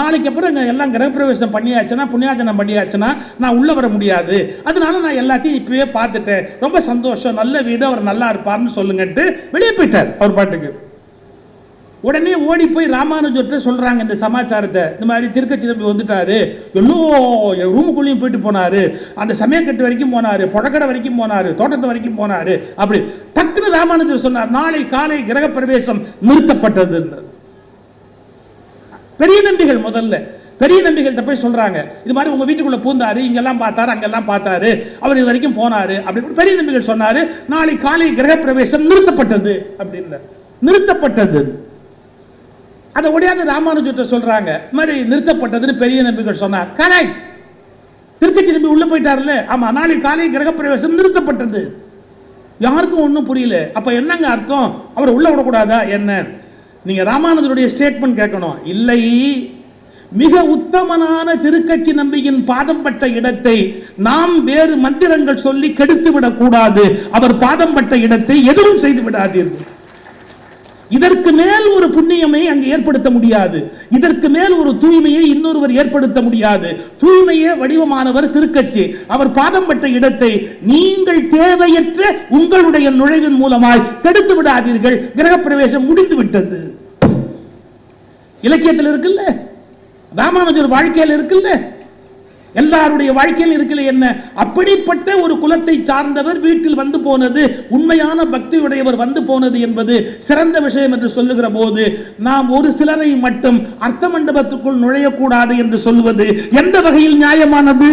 நாளைக்கு அப்புறம் எல்லாம் கிரகப்பிரவேசம் பண்ணியாச்சுன்னா புண்ணியாச்சனம் பண்ணியாச்சுன்னா நான் உள்ளே வர முடியாது. அதனால நான் எல்லாத்தையும் இப்பவே பார்த்துட்டேன், ரொம்ப சந்தோஷம், நல்ல வீடு, அவர் நல்லா இருப்பார்னு சொல்லுங்கன்ட்டு வெளியே போயிட்டார் அவர் பாட்டுக்கு. உடனே ஓடி போய் ராமானுஜர்கிட்ட சொல்றாங்க இந்த சமாச்சாரத்தை, இந்த மாதிரி திருக்கச்சி நம்பி வந்துட்டாரு, எல்லோ ரூமுக்குள்ளேயும் போயிட்டு போனாரு, அந்த சமயக்கட்டு வரைக்கும் போனாரு, புழக்கடை வரைக்கும் போனாரு, தோட்டத்து வரைக்கும் போனாரு. அப்படி டக்குனு ராமானுஜர் சொன்னார், நாளை காலை கிரகப்பிரவேசம் நிறுத்தப்பட்டது. பெரிய நம்பிகள் முதல்ல பெரிய நம்பிகள் போய் சொல்றாங்க, இது மாதிரி உங்க வீட்டுக்குள்ள பூந்தாரு, இங்கெல்லாம் பார்த்தாரு, அங்கெல்லாம் பார்த்தாரு, அவர் இது வரைக்கும் போனாரு அப்படின்னு பெரிய நம்பிகள் சொன்னாரு. நாளை காலை கிரகப்பிரவேசம் நிறுத்தப்பட்டது அப்படின்னு. நிறுத்தப்பட்டது அதை உடையாத ராமானுஜர்கிட்ட சொல்றாங்க, இந்த மாதிரி நிறுத்தப்பட்டதுன்னு பெரிய நம்பிகள் சொன்னார். கரெக்ட், திருக்கச்சி நம்பி உள்ள போயிட்டாருல்ல, ஆமா, நாளை காலை கிரகப்பிரவேசம் நிறுத்தப்பட்டது. யாருக்கும் ஒன்றும் புரியல. அப்ப என்னங்க அர்த்தம், அவர் உள்ள விடக்கூடாதா என்ன? நீங்க ராமானுஜருடைய ஸ்டேட்மெண்ட் கேட்கணும். இல்லை, மிக உத்தமனான திருக்கச்சி நம்பியின் பாதம் பட்ட இடத்தை நாம் வேறு மந்திரங்கள் சொல்லி கெடுத்து விடக்கூடாது. அவர் பாதம் பட்ட இடத்தை எதுவும் செய்து விடாதீர்கள். இதற்கு மேல் ஒரு புண்ணியமை அங்கு ஏற்படுத்த முடியாது. இதற்கு மேல் ஒரு தூய்மையை இன்னொருவர் ஏற்படுத்த முடியாது. தூய்மையே வடிவமானவர் திருக்கச்சி. அவர் பாதம் பட்ட இடத்தை நீங்கள் தேவையற்ற உங்களுடைய நுழைவின் மூலமாய் தடுத்து விடாதீர்கள். கிரகப்பிரவேசம் முடிந்து விட்டது. இலக்கியத்தில் இருக்குல்ல, ராமானுஜர் வாழ்க்கையில் இருக்குல்ல. எல்லாருடைய வாழ்க்கையில் இருக்கல என்ன? அப்படிப்பட்ட ஒரு குலத்தை சார்ந்தவர் வீட்டில் வந்து போனது, உண்மையான பக்தியுடையவர் வந்து போனது என்பது சிறந்த விஷயம் என்று சொல்லுகிற போது, நாம் ஒரு சிலரை மட்டும் அர்த்த மண்டபத்துக்குள் நுழையக்கூடாது என்று சொல்வது எந்த வகையில் நியாயமானது?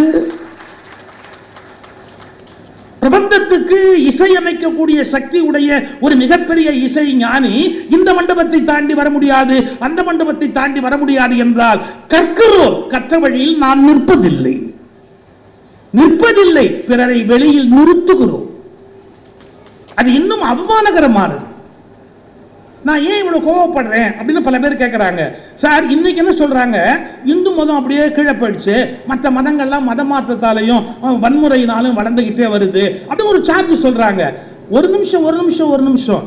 பிரபந்தத்துக்கு இசையமைக்கக்கூடிய சக்தி உடைய ஒரு மிகப்பெரிய இசை ஞானி இந்த மண்டபத்தை தாண்டி வர முடியாது, அந்த மண்டபத்தை தாண்டி வர முடியாது என்றால் கற்கிறோம், கற்ற வழியில் நாம் நிற்பதில்லை, பிறரை வெளியில் நிறுத்துகிறோம். அது இன்னும் அவமானகரமானது. நான் ஏன் இவ்வளவு கோவப்படுறேன் அப்படின்னு பல பேர் கேட்கிறாங்க. சார், இன்னைக்கு என்ன சொல்றாங்க, இந்து மதம் அப்படியே கீழே போயிடுச்சு, மற்ற மதங்கள்லாம் மத மாற்றத்தாலையும் வன்முறையினாலும் வளர்ந்துகிட்டே வருது, அது ஒரு சார்ஜ் சொல்றாங்க. ஒரு நிமிஷம்.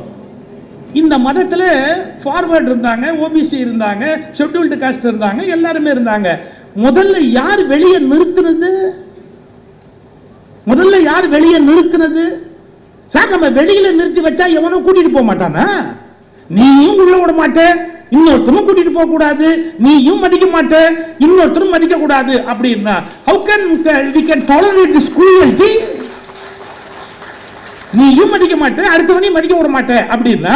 இந்த மதத்தில் ஃபார்வர்ட் இருந்தாங்க, ஓபிசி இருந்தாங்க, ஷெட்யூல்டு காஸ்ட் இருந்தாங்க, எல்லாருமே இருந்தாங்க. முதல்ல யார் வெளியே நிறுத்தினது? சார், நம்ம வெளியில நிறுத்தி வச்சா எவனும் கூட்டிட்டு போக மாட்டானா? நீயும் உள்ள விட மாட்டேன், இன்னொருத்தரும் கூட்டிட்டு போக கூடாது, நீயும் மதிக்க மாட்டேன், இன்னொருத்தரும் மதிக்க கூடாது அப்படின்னா how can we can tolerate this cruelty? நீயும் மதிக்க மாட்டேன், அடுத்தவனையும் மதிக்க விட மாட்டேன் அப்படின்னா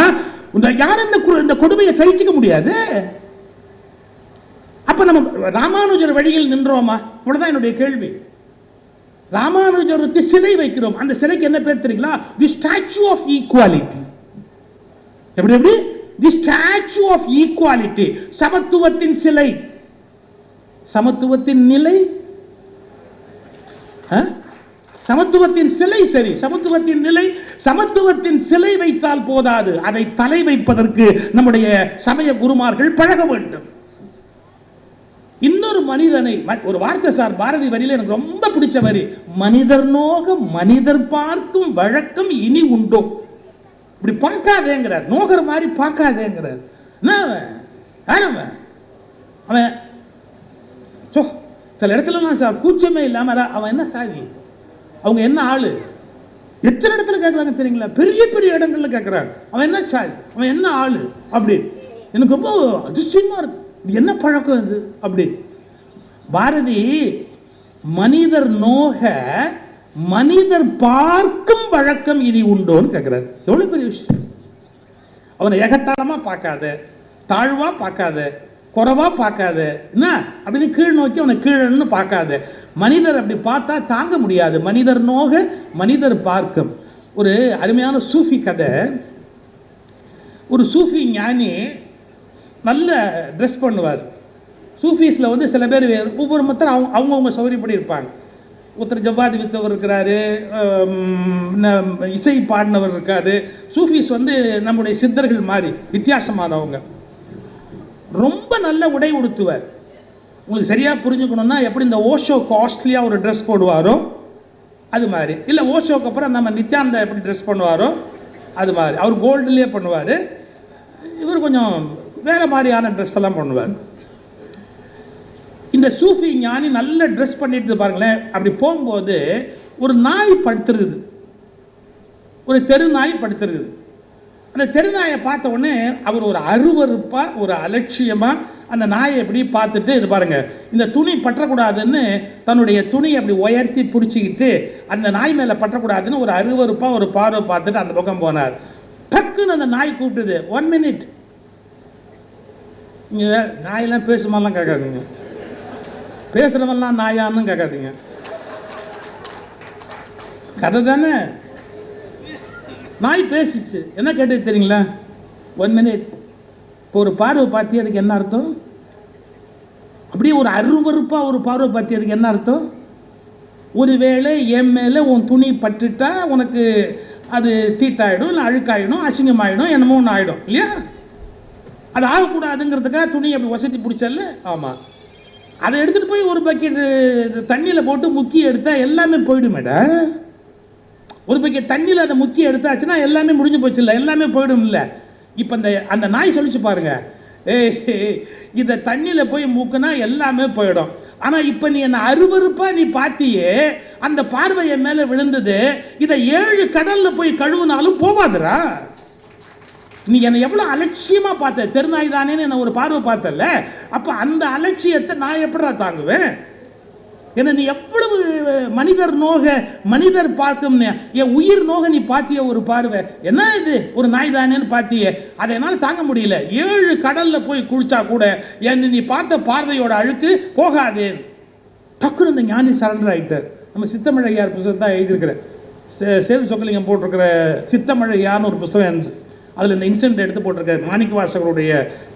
யாரும் இந்த கொடுமையை சகிச்சுக்க முடியாது. அப்ப நம்ம ராமானுஜர் வழியில் நின்றோமா? இவ்வளவுதான் என்னுடைய கேள்வி. ராமானுஜருக்கு சிலை வைக்கிறோம், அந்த சிலைக்கு என்ன பேர் தெரியுங்களா? தி ஸ்டாச்சு ஆஃப் ஈக்குவாலிட்டி. எப்படி? தி ஸ்டாச்சு ஆஃப் ஈக்குவாலிட்டி, சமத்துவத்தின் சிலை. சமத்துவத்தின் நிலை, சமத்துவத்தின் சிலை சரி, சமத்துவத்தின் நிலை, சமத்துவத்தின் சிலை வைத்தால் போதாது, அதை தலை வைப்பதற்கு நம்முடைய சமய குருமார்கள் பழக வேண்டும். இன்னொரு மனிதனை, ஒரு வார்த்தை சார், பாரதி வரியில எனக்கு ரொம்ப பிடிச்ச வரி, மனிதர் நோக மனிதர் பார்க்கும் வழக்கம் இனி உண்டோ. இப்படி பார்க்காதேங்கிறார், நோகர் மாதிரி பார்க்காதேங்கிறார். அவன் சில இடத்துல சார் கூச்சமே இல்லாம அவன் என்ன சாதி, அவங்க என்ன ஆளு, எத்தனை இடத்துல கேட்கறாங்க தெரியுங்களா? பெரிய பெரிய இடங்கள்ல கேட்கறாங்க, அவன் என்ன சாதி, அவன் என்ன ஆளு அப்படி. எனக்கு ரொம்ப அதிசயமா இருக்கு, என்ன பழக்கம் இது அப்படி. பாரதி மனிதர் நோக மனிதர் பார்க்கும் வழக்கம் இனி உண்டோன்னு கேட்கிறார். எவ்வளவு பெரிய விஷயம். அவனை ஏகத்தாளமா பார்க்காத, தாழ்வா பார்க்காத, குறைவா பார்க்காத, என்ன அப்படின்னு கீழ் நோக்கி அவனை கீழன்னு பார்க்காத. மனிதர் அப்படி பார்த்தா தாங்க முடியாது. மனிதர் நோக மனிதர் பார்க்கும். ஒரு அருமையான சூஃபி கதை. ஒரு சூஃபி ஞானி நல்ல ட்ரெஸ் பண்ணுவார். சூஃபீஸில் வந்து சில பேர் ஒவ்வொரு மொத்தம் அவங்கவுங்க சௌகரியப்படி இருப்பாங்க. ஒருத்தர் ஜவ்வாதி வித்தவர் இருக்கிறாரு, இசை பாடினவர் இருக்காரு. சூஃபீஸ் வந்து நம்முடைய சித்தர்கள் மாதிரி வித்தியாசமானவங்க. ரொம்ப நல்ல உடை உடுத்துவார். உங்களுக்கு சரியாக புரிஞ்சுக்கணும்னா, எப்படி இந்த ஓஷோ காஸ்ட்லியாக ஒரு ட்ரெஸ் போடுவாரோ அது மாதிரி, இல்லை ஓஷோக்கு அப்புறம் நம்ம நித்யானந்தா எப்படி ட்ரெஸ் பண்ணுவாரோ அது மாதிரி. அவர் கோல்டுலேயே பண்ணுவார், இவர் கொஞ்சம் வேற மாதிரியான ட்ரெஸ் எல்லாம் பண்ணுவார். இந்த சூஃபி ஞானி நல்ல ட்ரெஸ் பண்ணிட்டு பாருங்களேன். அப்படி போகும்போது ஒரு நாய் படுத்துருக்குது, ஒரு தெரு நாய் படுத்துருக்குது. அந்த தெரு நாயை பார்த்த உடனே அவர் ஒரு அருவருப்பா, ஒரு அலட்சியமா அந்த நாயை எப்படி பார்த்துட்டு, இது பாருங்க, இந்த துணி பற்றக்கூடாதுன்னு தன்னுடைய துணியை அப்படி உயர்த்தி பிடிச்சிக்கிட்டு அந்த நாய் மேலே பற்றக்கூடாதுன்னு ஒரு அருவருப்பா ஒரு பார்வை பார்த்துட்டு அந்த பக்கம் போனார். டக்குன்னு அந்த நாய் கூப்பிட்டுது, 1 minute. இங்க நாயெல்லாம் பேசுமாலாம் கேட்காதுங்க, பேசுறவெல்லாம் நாயான்னு கேட்காதீங்க, கதை தானே. நாய் பேசிச்சு, என்ன கேட்டு தெரியுங்களா? 1 minute. இப்போ ஒரு பார்வை பார்த்தி அதுக்கு என்ன அர்த்தம்? அப்படியே ஒரு அருவருப்பா ஒரு பார்வை பார்த்தி அதுக்கு என்ன அர்த்தம்? ஒருவேளை என் மேலே உன் துணி பட்டுட்டா உனக்கு அது தீட்டாயிடும், இல்லை அழுக்காயிடும், அசிங்கமாயிடும், என்னமோ ஒன்று ஆயிடும் இல்லையா? அது ஆகக்கூடாதுங்கிறதுக்காக துணி அப்படி வசதி பிடிச்சல. ஆமாம், அதை எடுத்துகிட்டு போய் ஒரு பக்கெட் தண்ணியில் போட்டு முக்கி எடுத்தால் எல்லாமே போயிடுமேடா. ஒரு பக்கெட் தண்ணியில் அதை முக்கி எடுத்தாச்சுன்னா எல்லாமே முடிஞ்சு போச்சு இல்லை, எல்லாமே போயிடும் இல்லை. இப்போ அந்த நாய் சொல்லிச்சு பாருங்க, இதை தண்ணியில் போய் மூக்குனா எல்லாமே போயிடும். ஆனால் இப்போ நீ என்ன அருவருப்பா நீ பார்த்தியே, அந்த பார்வையை மேலே விழுந்தது, இதை 7 கடலில் போய் கழுவுனாலும் போவாதுரா. நீ என்னை எவ்வளோ அலட்சியமாக பார்த்த, தெருநாய் தானேன்னு என்ன ஒரு பார்வை பார்த்தல, அப்போ அந்த அலட்சியத்தை நான் எப்படா தாங்குவேன்? என்ன நீ எவ்வளவு மனிதர் நோக, மனிதர் பார்க்கும் என் உயிர் நோக நீ பாத்திய ஒரு பார்வை, என்ன இது ஒரு நாய் தானேன்னு பாத்திய, அதை என்னால் தாங்க முடியல. 7 கடல்ல போய் குளிச்சா கூட என்ன நீ பார்த்த பார்வையோட அழுக்கு போகாது. டக்குனு இந்த ஞானி சரண்டர் ஆகிட்டார். நம்ம சித்தமழையார் புத்தகம் தான் எழுதியிருக்கிற, சேது சொக்கலிங்கம் போட்டிருக்கிற சித்தமழையான்னு ஒரு புத்தகம் இருந்துச்சு. அதில் இந்த இன்சிடென்ட் எடுத்து போட்டிருக்காரு. மாணிக்க வாசகருடைய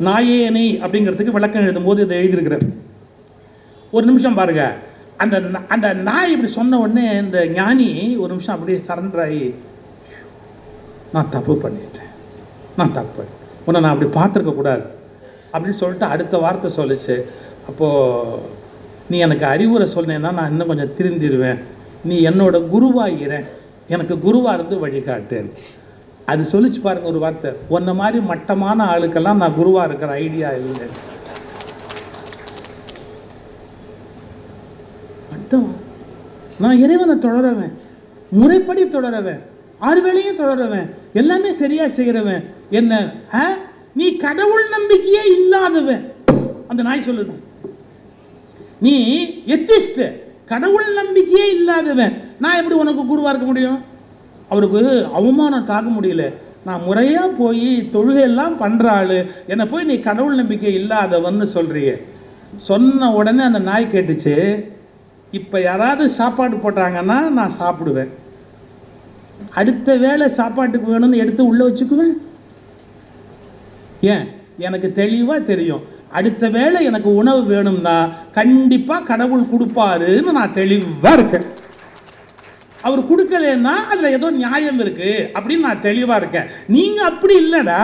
நாயேனை அப்படிங்கிறதுக்கு விளக்கம் எழுதும்போது இதை எழுதியிருக்கிறார். ஒரு நிமிஷம் பாருங்க, அந்த நாய் இப்படி சொன்ன உடனே இந்த ஞானி ஒரு நிமிஷம் அப்படியே சரண்டர் ஆகி, நான் தப்பு பண்ணிட்டேன், நான் தப்பு, உன்னை நான் அப்படி பார்த்துருக்க கூடாது அப்படின்னு சொல்லிட்டு அடுத்த வார்த்தை சொல்லிச்சு. அப்போது நீ எனக்கு அறிவுரை சொன்னேன்னா நான் இன்னும் கொஞ்சம் திருந்திடுவேன், நீ என்னோட குருவாகிற, எனக்கு குருவாக இருந்து வழிகாட்டேன். அது சொல்லிச்சு பாருங்க ஒரு வார்த்தை, உன்ன மாதிரி மட்டமான ஆளுக்கெல்லாம் நான் குருவாக இருக்கிற ஐடியா இல்லை. நான் இறைவனை தொடரவேன், முறைப்படி தொடரவேன், 6 வேளையும் தொடரவேன், எல்லாமே சரியா செய்கிறவன். என்ன நீ கடவுள் நம்பிக்கையே இல்லாதவன். அந்த நாய் சொல்லுது, நீ எத்திஸ்ட், கடவுள் நம்பிக்கையே இல்லாதவன், நான் எப்படி உனக்கு குருவா இருக்க முடியும்? அவருக்கு அவமானம் தாக்க முடியல. நான் முறையா போய் தொழுகையெல்லாம் பண்ற ஆளு, என்னை போய் நீ கடவுள் நம்பிக்கை இல்லாதவன்னு சொல்றிய. சொன்ன உடனே அந்த நாய் கேட்டுச்சு, இப்போ யாராவது சாப்பாடு போட்டாங்கன்னா நான் சாப்பிடுவேன், அடுத்த வேளை சாப்பாட்டுக்கு வேணும்னு எடுத்து உள்ளே வச்சுக்குவேன். ஏன், எனக்கு தெளிவாக தெரியும் அடுத்த வேளை எனக்கு உணவு வேணும்னா கண்டிப்பாக கடவுள் கொடுப்பாருன்னு நான் தெளிவாக இருக்கேன். அவர் கொடுக்கலன்னா அதில் ஏதோ நியாயம் இருக்கு அப்படின்னு நான் தெளிவாக இருக்கேன். நீங்கள் அப்படி இல்லைடா,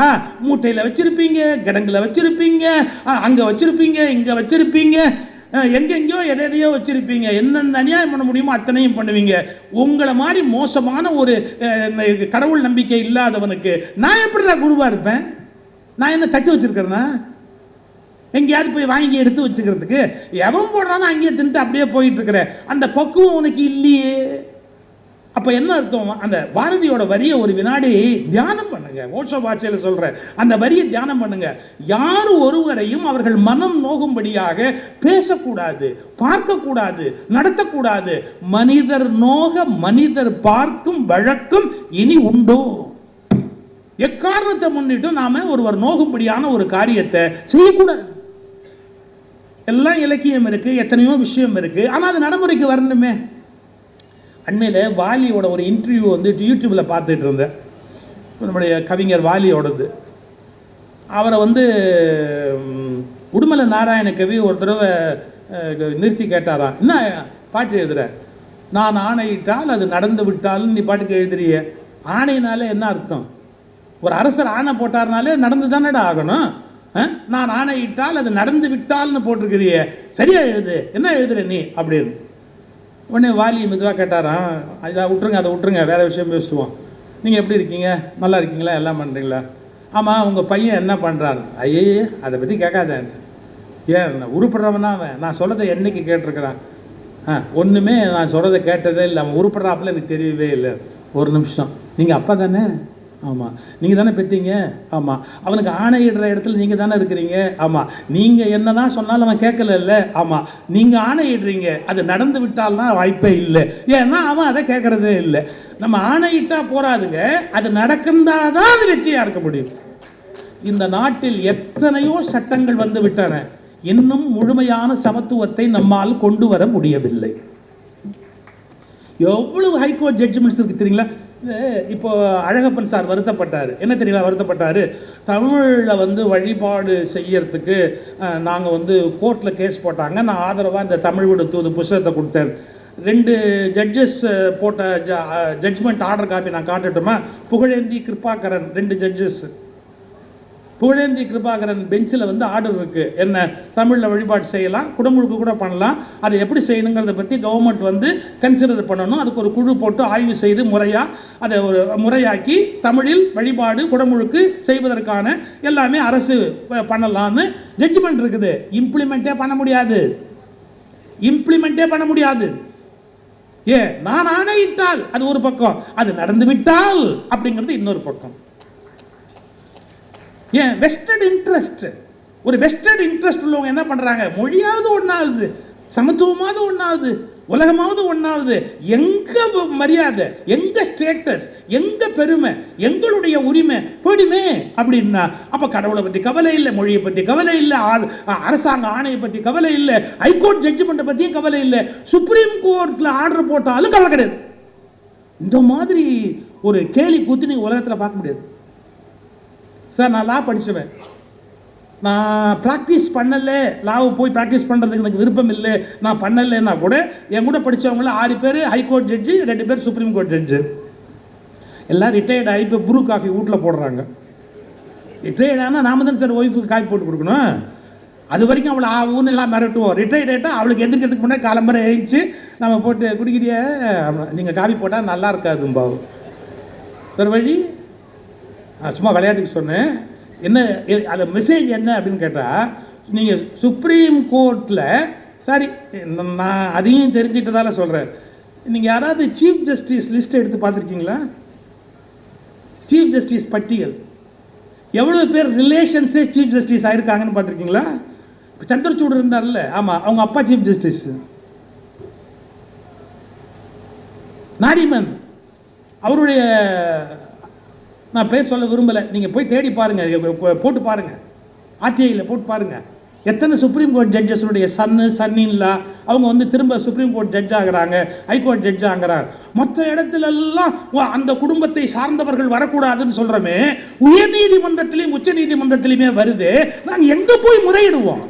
மூட்டையில் வச்சிருப்பீங்க, கிடங்குல வச்சிருப்பீங்க, அங்கே வச்சிருப்பீங்க, இங்கே வச்சிருப்பீங்க, எங்கெங்கயோ எதையோ வச்சிருப்பீங்க, என்னென்ன அநியாயம் பண்ண முடியுமோ அத்தனையும் பண்ணுவீங்க. உங்களை மாதிரி மோசமான ஒரு கடவுள் நம்பிக்கை இல்லாதவனுக்கு நான் எப்படிடா குருவா இருப்பேன்? நான் என்ன தட்டு வச்சிருக்கிறேன்னா எங்கேயாவது போய் வாங்கி எடுத்து வச்சுக்கிறதுக்கு? எவன் போடுறானோ அங்கேயே தின்ட்டு அப்படியே போயிட்டு இருக்கிற அந்த பக்குவம் உனக்கு இல்லையே. அப்ப என்ன அர்த்தம்? அந்த பாரதியோட வரியை ஒரு வினாடி தியானம் பண்ணுங்க. ஓஷோ பாஷையில சொல்ற அந்த வரியை தியானம் பண்ணுங்க. யார் ஒருவரையும் அவர்கள் மனம் நோகும்படியாக பேசக்கூடாது, பார்க்கக்கூடாது, நடத்தக்கூடாது. மனிதர் நோக மனிதர் பார்க்கும் வழக்கம் இனி உண்டோ? எக்காரணத்தை முன்னிட்டு நாம ஒருவர் நோகும்படியான ஒரு காரியத்தை செய்யக்கூடாது. எல்லாம் இலக்கியம் இருக்கு, எத்தனையோ விஷயம் இருக்கு, ஆனா அது நடைமுறைக்கு வரணுமே. அண்மையில் வாலியோட ஒரு இன்டர்வியூ வந்து யூடியூப்ல பார்த்துட்டு இருந்தேன். நம்முடைய கவிஞர் வாலியோடது. அவரை வந்து உடுமலை நாராயண கவி ஒரு தடவை நிறுத்தி கேட்டாராம், என்ன பாட்டு எழுதுற? நான் ஆணையிட்டால் அது நடந்து விட்டால் நீ பாட்டுக்கு எழுதுறிய. ஆணையினால என்ன அர்த்தம்? ஒரு அரசர் ஆணை போட்டார்னாலே நடந்து தானடா ஆகணும். நான் ஆணையிட்டால் அது நடந்து விட்டால்னு போட்டிருக்கிறிய, சரியா எழுது, என்ன எழுதுற நீ அப்படின்னு. உடனே வாலி மெதுவாக கேட்டாராம், அதை விட்டுருங்க, அதை விட்டுருங்க, வேற விஷயம் பேசுவோம். நீங்கள் எப்படி இருக்கீங்க, நல்லா இருக்கீங்களா, எல்லாம் பண்ணுறீங்களா? ஆமாம், உங்கள் பையன் என்ன பண்ணுறாரு? ஐயே அதை பற்றி கேட்காதேன். ஏன் உருப்படுறவனா அவன்? நான் சொல்கிறத என்னைக்கு கேட்டிருக்கிறான்? ஒன்றுமே நான் சொல்கிறத கேட்டதே இல்லை. அவன் உருப்படுறாப்புல எனக்கு தெரியவே இல்லை. ஒரு நிமிஷம், நீங்கள் அப்பா தானே? ஆமாம். நீங்கள் தானே பெற்றீங்க? ஆமாம். அவனுக்கு ஆணையிடுற இடத்துல நீங்கள் தானே இருக்கிறீங்க? ஆமாம். நீங்கள் என்னதான் சொன்னாலும் அவன் கேட்கல இல்லை? ஆமாம். நீங்கள் ஆணையிடுறீங்க, அது நடந்து விட்டால்னா வாய்ப்பே இல்லை. ஏன்னா அவன் அதை கேட்கறதே இல்லை. நம்ம ஆணையிட்டா போராதுங்க, அது நடக்குந்தாதான் அது வெற்றியாக இருக்க முடியும். இந்த நாட்டில் எத்தனையோ சட்டங்கள் வந்து விட்டன, இன்னும் முழுமையான சமத்துவத்தை நம்மால் கொண்டு வர முடியவில்லை. எவ்வளவு ஹைகோர்ட் ஜட்ஜ்மெண்ட்ஸ் இருக்கு தெரியுங்களா? இப்போ அழகப்பன் சார் வருத்தப்பட்டார். என்ன தெரியுங்களா வருத்தப்பட்டார்? தமிழில் வந்து வழிபாடு செய்யறதுக்கு நாங்கள் வந்து கோர்ட்டில் கேஸ் போட்டாங்க, நான் ஆதரவாக இந்த தமிழ் விடு தூது புத்தகத்தை கொடுத்தேன். 2 ஜட்ஜஸ் போட்ட ஜட்ஜ்மெண்ட் ஆர்டர் காப்பி நான் காட்டட்டுமா? புகழேந்தி கிருபாகரன் 2 ஜட்ஜஸ். புகழேந்தி கிருபாகரன் பெஞ்சில் வந்து ஆர்டர் இருக்கு, என்ன தமிழில் வழிபாடு செய்யலாம், குடமுழுக்கு கூட பண்ணலாம், அதை எப்படி செய்யணுங்கிறத பற்றி கவர்மெண்ட் வந்து கன்சிடர் பண்ணணும். அதுக்கு ஒரு குழு போட்டு ஆய்வு செய்து முறையாக அதை ஒரு முறையாக்கி தமிழில் வழிபாடு குடமுழுக்கு செய்வதற்கான எல்லாமே அரசு பண்ணலான்னு ஜட்ஜ்மெண்ட் இருக்குது. இம்ப்ளிமெண்டே பண்ண முடியாது, இம்ப்ளிமெண்டே பண்ண முடியாது. ஏன்? நான் ஆணையிட்டால் அது ஒரு பக்கம், அது நடந்து விட்டால் அப்படிங்கிறது இன்னொரு பக்கம். ஏன்? Vested interest. ஒரு வெஸ்டட் இன்ட்ரெஸ்ட் உள்ளவங்க என்ன பண்றாங்க? மொழியாவது ஒன்றாகுது, சமத்துவமாவது ஒன்றாவது, உலகமாவது ஒன்றாவது. எங்க மரியாதை, எங்க ஸ்டேட்டஸ், எங்க பெருமை, எங்களுடைய உரிமை போயிடுமே அப்படின்னா அப்ப கடவுளை பத்தி கவலை இல்லை, மொழியை பத்தி கவலை இல்லை, அரசாங்க ஆணையை பத்தி கவலை இல்லை, ஹைகோர்ட் ஜட்ஜ்மெண்ட்டை பத்தியும் கவலை இல்லை, சுப்ரீம் கோர்ட்ல ஆர்டர் போட்டாலும் கவலை கிடையாது. இந்த மாதிரி ஒரு கேலி கூத்து நீங்க உலகத்தில் பார்க்க முடியாது. சார் நான் லா படிச்சுவேன், நான் ப்ராக்டிஸ் பண்ணல, லாவை போய் ப்ராக்டிஸ் பண்ணுறதுக்கு எனக்கு விருப்பம் இல்லை, நான் பண்ணலைன்னா கூட என் கூட படித்தவங்கள 6 பேர் ஹைகோர்ட் ஜட்ஜு, 2 பேர் சுப்ரீம் கோர்ட் ஜட்ஜு, எல்லாம் ரிட்டையர்ட் ஆகி இப்போ ப்ரூ காஃபி வீட்டில் போடுறாங்க. ரிட்டையர்ட் ஆனால் நாம தான் சார் ஒய்ஃபுக்கு காஃபி போட்டு கொடுக்கணும். அது வரைக்கும் அவளை ஊன்னு எல்லாம் மிரட்டுவோம். ரிட்டையர்ட் ஆகிட்டால் அவளுக்கு எந்திரிக்கிறதுக்கு முன்னாடி காலம்பரை எழுந்துச்சு நம்ம போட்டு குடிக்கிறிய, நீங்கள் காஃபி போட்டால் நல்லா இருக்காதும்பாவும். ஒரு வழி சும்மா விளையாட்டுக்கு சொன்னேன். என்ன அந்த மெசேஜ் என்ன அப்படின்னு கேட்டால், நீங்கள் சுப்ரீம் கோர்ட்டில் சாரி நான் அதையும் தெரிஞ்சிட்டதால சொல்கிறேன், நீங்கள் யாராவது சீஃப் ஜஸ்டிஸ் லிஸ்ட் எடுத்து பார்த்துருக்கீங்களா? சீஃப் ஜஸ்டிஸ் பட்டியல் எவ்வளோ பேர் ரிலேஷன்ஸே சீஃப் ஜஸ்டிஸ் ஆயிருக்காங்கன்னு பார்த்துருக்கீங்களா? சந்திரசூட் இருந்தார்ல, ஆமாம், அவங்க அப்பா சீஃப் ஜஸ்டிஸ். நாரிமன் அவருடைய, நான் பேர் சொல்ல விரும்பலை, நீங்கள் போய் தேடி பாருங்கள், போட்டு பாருங்கள், ஆர்டிஐயில் போட்டு பாருங்கள். எத்தனை சுப்ரீம் கோர்ட் ஜட்ஜஸுடைய சன்னின்லா அவங்க வந்து திரும்ப சுப்ரீம் கோர்ட் ஜட்ஜ் ஆகிறாங்க, ஹைகோர்ட் ஜட்ஜ் ஆகிறாங்க. மற்ற இடத்துலெல்லாம் அந்த குடும்பத்தை சார்ந்தவர்கள் வரக்கூடாதுன்னு சொல்கிறோமே, உயர் நீதிமன்றத்திலையும் உச்ச நீதிமன்றத்திலையுமே வருது. நாங்கள் எங்கே போய் முறையிடுவோம்?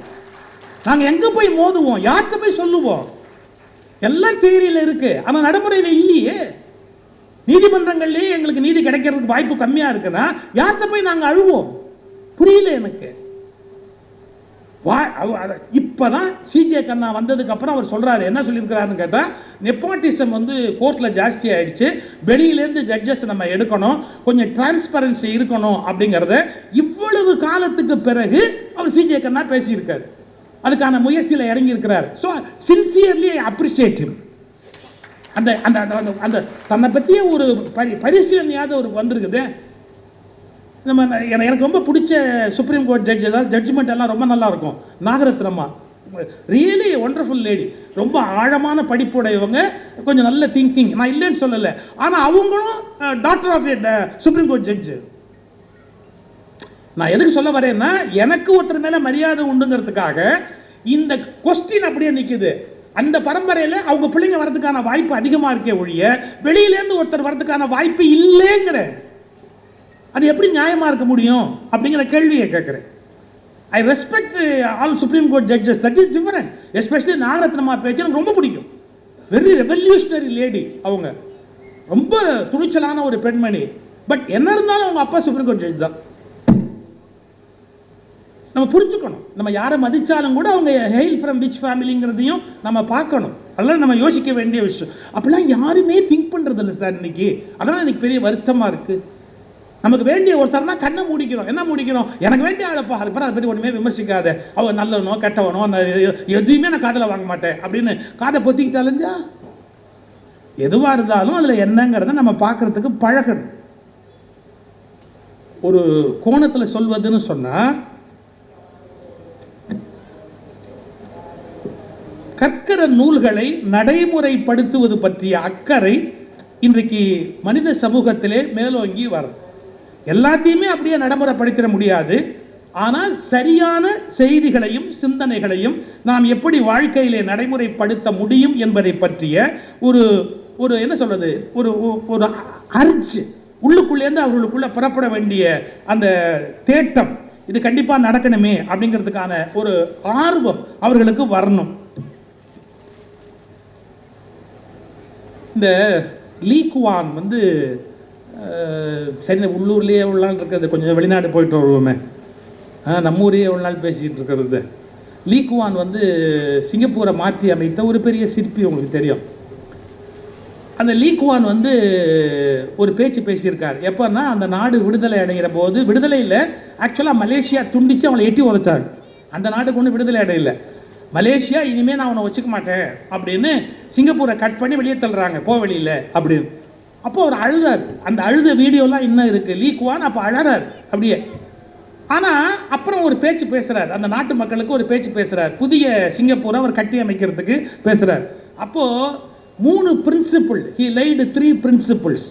நாங்கள் எங்கே போய் மோதுவோம்? யார்கிட்ட போய் சொல்லுவோம்? எல்லாம் தியரியில் இருக்கு, ஆனால் நடைமுறையில் இல்லையே. நீதிமன்றங்கள்லேயே எங்களுக்கு நீதி கிடைக்கிறதுக்கு வாய்ப்பு கம்மியாக இருக்குன்னா யார்கிட்ட போய் நாங்கள் அழுவோம்? புரியல எனக்கு. இப்பதான் சிஜே கண்ணா வந்ததுக்கு அப்புறம் அவர் சொல்றாரு, என்ன சொல்லியிருக்கிறாருன்னு கேட்டா, நெப்போட்டிசம் வந்து கோர்ட்ல ஜாஸ்தி ஆயிடுச்சு, வெளியிலேருந்து ஜட்ஜஸ் நம்ம எடுக்கணும், கொஞ்சம் டிரான்ஸ்பரன்சி இருக்கணும் அப்படிங்கிறத இவ்வளவு காலத்துக்கு பிறகு அவர் சிஜே கண்ணா பேசியிருக்காரு. அதுக்கான முயற்சியில் இறங்கி இருக்கிறார். So sincerely appreciate him. அந்த அந்த அந்த தன்னை பற்றிய ஒரு பரிசீலனையாவது ஒரு வந்திருக்குது. நம்ம எனக்கு ரொம்ப பிடிச்ச சுப்ரீம் கோர்ட் ஜட்ஜ், ஏதாவது ஜட்ஜ்மெண்ட் எல்லாம் ரொம்ப நல்லா இருக்கும். நாகரத்னம்மா ரியலி ஒண்டர்ஃபுல் லேடி, ரொம்ப ஆழமான படிப்புடையவங்க, கொஞ்சம் நல்ல திங்கிங், நான் இல்லைன்னு சொல்லலை. ஆனால் அவங்களும் doctor of supreme court judge. நான் எதுக்கு சொல்ல வரேன்னா, எனக்கு ஒருத்தர் மேலே மரியாதை உண்டுங்கிறதுக்காக இந்த கொஸ்டின் அப்படியே நிற்குது. அந்த பரம்பரையில் அவங்க பிள்ளைங்க வரதுக்கான வாய்ப்பு அதிகமாக இருக்கே ஒழிய வெளியிலேருந்து ஒருத்தர் வரதுக்கான வாய்ப்பு இல்லைங்கிற, அது எப்படி நியாயமாக இருக்க முடியும் அப்படிங்கிற கேள்வியை கேட்குறேன். I respect all supreme court judges, that is different. Especially Nagarathnamma பேச்சு எனக்கு ரொம்ப பிடிக்கும். வெரி ரெவல்யூஷனரி லேடி, அவங்க ரொம்ப துணிச்சலான ஒரு பெண்மணி. பட் என்ன இருந்தாலும் அவங்க அப்பா சுப்ரீம் கோர்ட் ஜட்ஜ் தான். நம்ம புரிஞ்சுக்கணும், நம்ம யாரை மதித்தாலும் கூட அவங்க ஹெயில் ஃப்ரம் விச் ஃபேமிலிங்கிறதையும் நம்ம பார்க்கணும். அதெல்லாம் நம்ம யோசிக்க வேண்டிய விஷயம். அப்படிலாம் யாருமே திங்க் பண்ணுறது இல்லை சார் இன்னைக்கு. அதெல்லாம் எனக்கு பெரிய வருத்தமாக இருக்குது. நமக்கு வேண்டிய ஒருத்தர்னா கண்ணை மூடிக்கிறோம். என்ன மூடிக்கிறோம்? எனக்கு வேண்டிய ஆளப்பா, அதுக்கப்புறம் அதை பற்றி ஒன்றுமே விமர்சிக்காத, அவன் நல்லவனோ கெட்டவனோ எதுவுமே நான் காதில் வாங்க மாட்டேன் அப்படின்னு காதை பொத்திக்கிட்டாலுஞ்சா. எதுவாக இருந்தாலும் அதில் என்னங்கிறத நம்ம பார்க்கறதுக்கு பழகணும். ஒரு கோணத்தில் சொல்வதுன்னு சொன்னால், கற்கிற நூல்களை நடைமுறைப்படுத்துவது பற்றிய அக்கறை இன்றைக்கு மனித சமூகத்திலே மேலோங்கி வரும். எல்லாத்தையுமே அப்படியே நடைமுறைப்படுத்த முடியாது, ஆனால் சரியான செய்திகளையும் சிந்தனைகளையும் நாம் எப்படி வாழ்க்கையிலே நடைமுறைப்படுத்த முடியும் என்பதை பற்றிய ஒரு ஒரு என்ன சொல்றது, ஒரு ஒரு அர்ஜ் உள்ளுக்குள்ளேருந்து அவர்களுக்குள்ள புறப்பட வேண்டிய அந்த தேட்டம், இது கண்டிப்பாக நடக்கணுமே அப்படிங்கிறதுக்கான ஒரு ஆர்வம் அவர்களுக்கு வரணும். இந்த லீ குவான் வந்து சரி உள்ளூர்லேயே எவ்வளோ நாள் இருக்கிறது, கொஞ்சம் வெளிநாடு போயிட்டு வருவோமே, நம்ம ஊரையே எவ்வளோ நாள் பேசிக்கிட்டு இருக்கிறது. லீ குவான் வந்து சிங்கப்பூரை மாற்றி அமைத்த ஒரு பெரிய சிற்பி, உங்களுக்கு தெரியும். அந்த லீ குவான் வந்து ஒரு பேச்சு பேசியிருக்கார். எப்போன்னா, அந்த நாடு விடுதலை அடைகிற போது, விடுதலை இல்லை ஆக்சுவலாக மலேசியா துண்டித்து அவளை எட்டி உதைச்சாங்க. அந்த நாட்டுக்கு ஒன்றும் விடுதலை அடையில. மலேசியா இனிமேல் நான் அவனை வச்சுக்க மாட்டேன் அப்படின்னு சிங்கப்பூரை கட் பண்ணி வெளியே தள்ளுறாங்க, போ வெளியில் அப்படின்னு. அப்போ அவர் அழுதார். அந்த அழுத வீடியோலாம் இன்னும் இருக்குது. லீ குவான் அப்போ அழறார். அப்படியே ஆனா அப்புறம் ஒரு பேச்சு பேசுறார், அந்த நாட்டு மக்களுக்கு ஒரு பேச்சு பேசுறார், புதிய சிங்கப்பூரை அவர் கட்டி அமைக்கிறதுக்கு பேசுறார். அப்போ 3 பிரின்சிபிள், he laid 3 principles.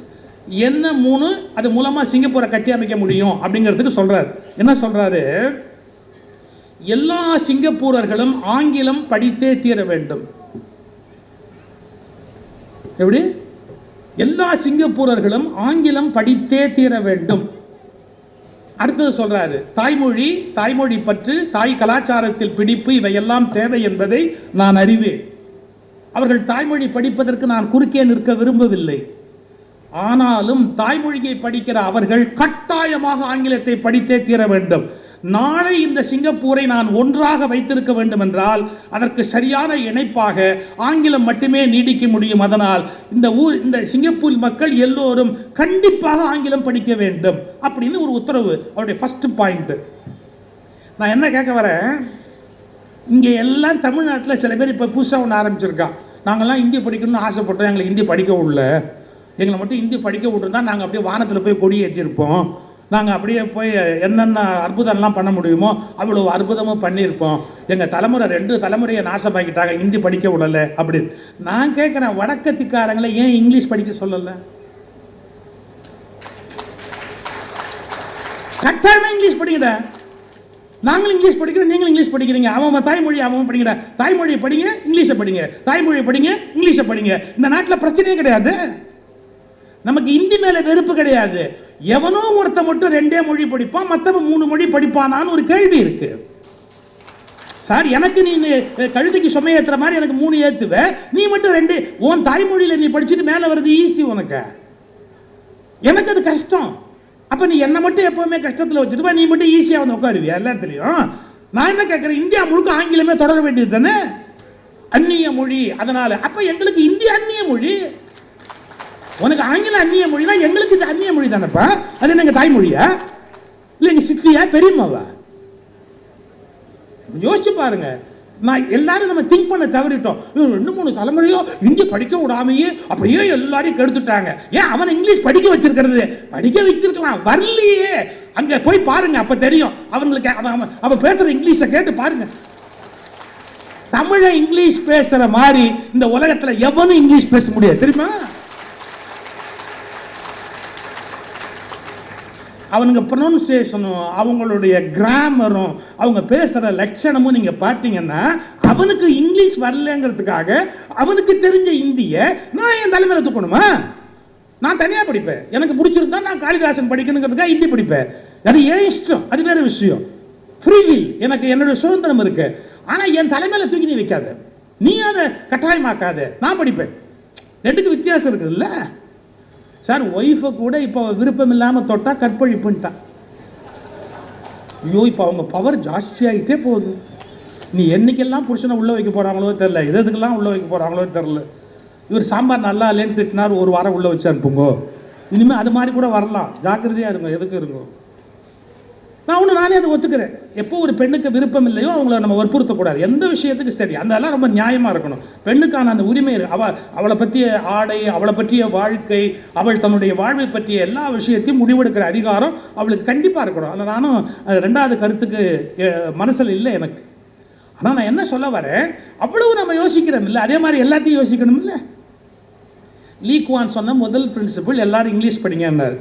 என்ன 3 அது மூலமா சிங்கப்பூரை கட்டி அமைக்க முடியும் அப்படிங்கிறதுக்கு சொல்றாரு. என்ன சொல்றாரு? எல்லா சிங்கப்பூரர்களும் ஆங்கிலம் படித்தே தீர வேண்டும். எப்படி? எல்லா சிங்கப்பூரர்களும் ஆங்கிலம் படித்தே தீர வேண்டும். அடுத்தது சொல்றாரு, தாய்மொழி, தாய்மொழி பற்று, தாய் கலாச்சாரத்தில் பிடிப்பு இவையெல்லாம் தேவை என்பதை நான் அறிவேன். அவர்கள் தாய்மொழி படிப்பதற்கு நான் குறுக்கே நிற்க விரும்பவில்லை. ஆனாலும் தாய்மொழியை படிக்கிற அவர்கள் கட்டாயமாக ஆங்கிலத்தை படித்தே தீர வேண்டும். நாளை இந்த சிங்கப்பூரை நான் ஒன்றாக வைத்திருக்க வேண்டும் என்றால் அதற்கு சரியான இணைப்பாக ஆங்கிலம் மட்டுமே நீடிக்க முடியும். அதனால் இந்த சிங்கப்பூர் மக்கள் எல்லோரும் கண்டிப்பாக ஆங்கிலம் படிக்க வேண்டும் அப்படின்னு ஒரு உத்தரவு, அவருடைய ஃபர்ஸ்ட் பாயிண்ட். நான் என்ன கேட்க வரேன், இங்கே எல்லாம் தமிழ்நாட்டில் சில பேர் இப்போ புதுசாக ஒன்று ஆரம்பிச்சிருக்கான். நாங்கள்லாம் ஹிந்தி படிக்கணும்னு ஆசைப்பட்டோம், எங்களை ஹிந்தி படிக்க விடல. எங்களை மட்டும் ஹிந்தி படிக்க விட்டுருந்தா நாங்கள் அப்படியே வானத்தில் போய் கொடி ஏற்றிருப்போம், நாங்கள் அப்படியே போய் என்னென்ன அற்புதம்லாம் பண்ண முடியுமோ அவ்வளோ அற்புதமும் பண்ணியிருப்போம். எங்கள் தலைமுறை 2 தலைமுறையை நாசமாக்கிட்டாங்க, ஹிந்தி படிக்க விடலை அப்படின்னு. நான் கேட்குறேன், வடக்கத்திக்காரங்களை ஏன் இங்கிலீஷ் படிக்க சொல்லலை? கட்டாயமாக இங்கிலீஷ் படிக்கிற, நாங்களும் இங்கிலீஷ் படிக்கிறோம், நீங்களும் இங்கிலீஷ் படிக்கிறீங்க. அவன் தாய்மொழி அவன் படிக்கிற, தாய்மொழியை படிங்க, இங்கிலீஷை படிங்க, தாய்மொழியை படிங்க, இங்கிலீஷை படிங்க. இந்த நாட்டில் பிரச்சனையே கிடையாது, நமக்கு ஹிந்தி மேல வெறுப்பு கிடையாது. எவனோ ஒருத்த மட்டும் 2 மொழி படிப்பான், மற்றவன் 3 மொழி படிப்பானான்னு ஒரு கேள்வி இருக்கு. சார், எனக்கு நீ கழுதைக்கு சுமையேற்றுற மாதிரி எனக்கு 3 ஏத்துவ, நீ மட்டும் 2. உன் தாய்மொழியில நீ படிச்சுட்டு மேல வருது ஈஸி உனக்கு, எனக்கு அது கஷ்டம். அப்ப நீ என்ன மட்டும் எப்பவுமே கஷ்டத்தில் வச்சுட்டு நீ மட்டும் ஈஸியா வந்து உட்காருவியா எல்லாத்துலயும்? நான் என்ன கேட்கிறேன், இந்தியா முழுக்க ஆங்கிலமே தொடர வேண்டியது தானே, அந்நிய மொழி. அதனால அப்ப எங்களுக்கு இந்திய அந்நிய மொழி, உனக்கு ஆங்கிலம் அந்நிய மொழி தான், எங்களுக்கு இது அந்நிய மொழி தானப்பா. அது என்ன தாய்மொழியா இல்ல எங்க சித்தியா பெரியம்மாவா? யோசிச்சு பாருங்க. நான் எல்லாரும் நம்ம திங்க் பண்ண தவறிட்டோம். 2-3 தலைமுறையோ இந்தி படிக்க விடாமையே அப்படியே எல்லாரையும் கெடுத்துட்டாங்க. ஏன் அவன் இங்கிலீஷ் படிக்க வச்சிருக்கிறது? படிக்க வச்சிருக்கலாம், வரலையே. அங்க போய் பாருங்க, அப்ப தெரியும் அவங்களுக்கு. அவன் பேசுற இங்கிலீஷை கேட்டு பாருங்க. தமிழை இங்கிலீஷ் பேசுற மாதிரி இந்த உலகத்துல எவனும் இங்கிலீஷ் பேச முடியாது தெரியுமா? அவனுங்க ப்ரொனன்சியேஷனும் அவங்களுடைய கிராமரும் அவங்க பேசுற லட்சணமும் நீங்க பார்த்தீங்கன்னா, அவனுக்கு இங்கிலீஷ் வரலங்கிறதுக்காக அவனுக்கு தெரிஞ்ச இந்திய நான் என் தலைமையில தூக்கணுமா? நான் தனியா படிப்பேன், எனக்கு பிடிச்சிருந்தா நான் காளிதாசன் படிக்கணுங்கிறதுக்காக ஹிந்தி படிப்பேன். அது ஏன் இஷ்டம், அது வேற விஷயம். ஃப்ரீவில் எனக்கு என்னுடைய சுதந்திரம் இருக்கு. ஆனா என் தலைமையில தூக்கி நீ வைக்காத, நீ அதை கட்டாயமாக்காத, நான் படிப்பேன். 2க்கு வித்தியாசம் இருக்குதுல்ல சார். ஒய்ஃபை கூட இப்போ விருப்பம் இல்லாமல் தொட்டா கற்பழிப்புன்ட்டான். ஐயோ, இப்போ அவங்க பவர் ஜாஸ்தி ஆகிட்டே போகுது. நீ என்னைக்கெல்லாம் புருஷனை உள்ள வைக்க போறாங்களோ தெரியல, எதுக்கெல்லாம் உள்ள வைக்க போறாங்களோ தெரியல. இவர் சாம்பார் நல்லா இல்லைன்னு திட்டினார், 1 வாரம் உள்ள வச்சு அனுப்புங்க. இனிமேல் அது மாதிரி கூட வரலாம், ஜாக்கிரதையா இருங்க. எதுக்கு இருங்க? நானே அதை ஒத்துக்கிறேன். எப்போ ஒரு பெண்ணுக்கு விருப்பம் இல்லையோ அவங்கள நம்ம வற்புறுத்தக்கூடாது, எந்த விஷயத்துக்கு சரி. அதெல்லாம் ரொம்ப நியாயமா இருக்கணும். பெண்ணுக்கான அந்த உரிமை, அவளை பற்றிய ஆடை, அவளை பற்றிய வாழ்க்கை, அவள் தன்னுடைய வாழ்வை பற்றிய எல்லா விஷயத்தையும் முடிவெடுக்கிற அதிகாரம் அவளுக்கு கண்டிப்பா இருக்கணும். அதை நானும் 2வது கருத்துக்கு மனசில் இல்லை எனக்கு. ஆனால் நான் என்ன சொல்ல வரேன், அவ்வளவு நம்ம யோசிக்கிறோம் இல்லை, அதே மாதிரி எல்லாத்தையும் யோசிக்கணும் இல்லை. லீ குவான் சொன்ன முதல் பிரின்சிபிள் எல்லாரும் இங்கிலீஷ் படிங்கன்னாரு.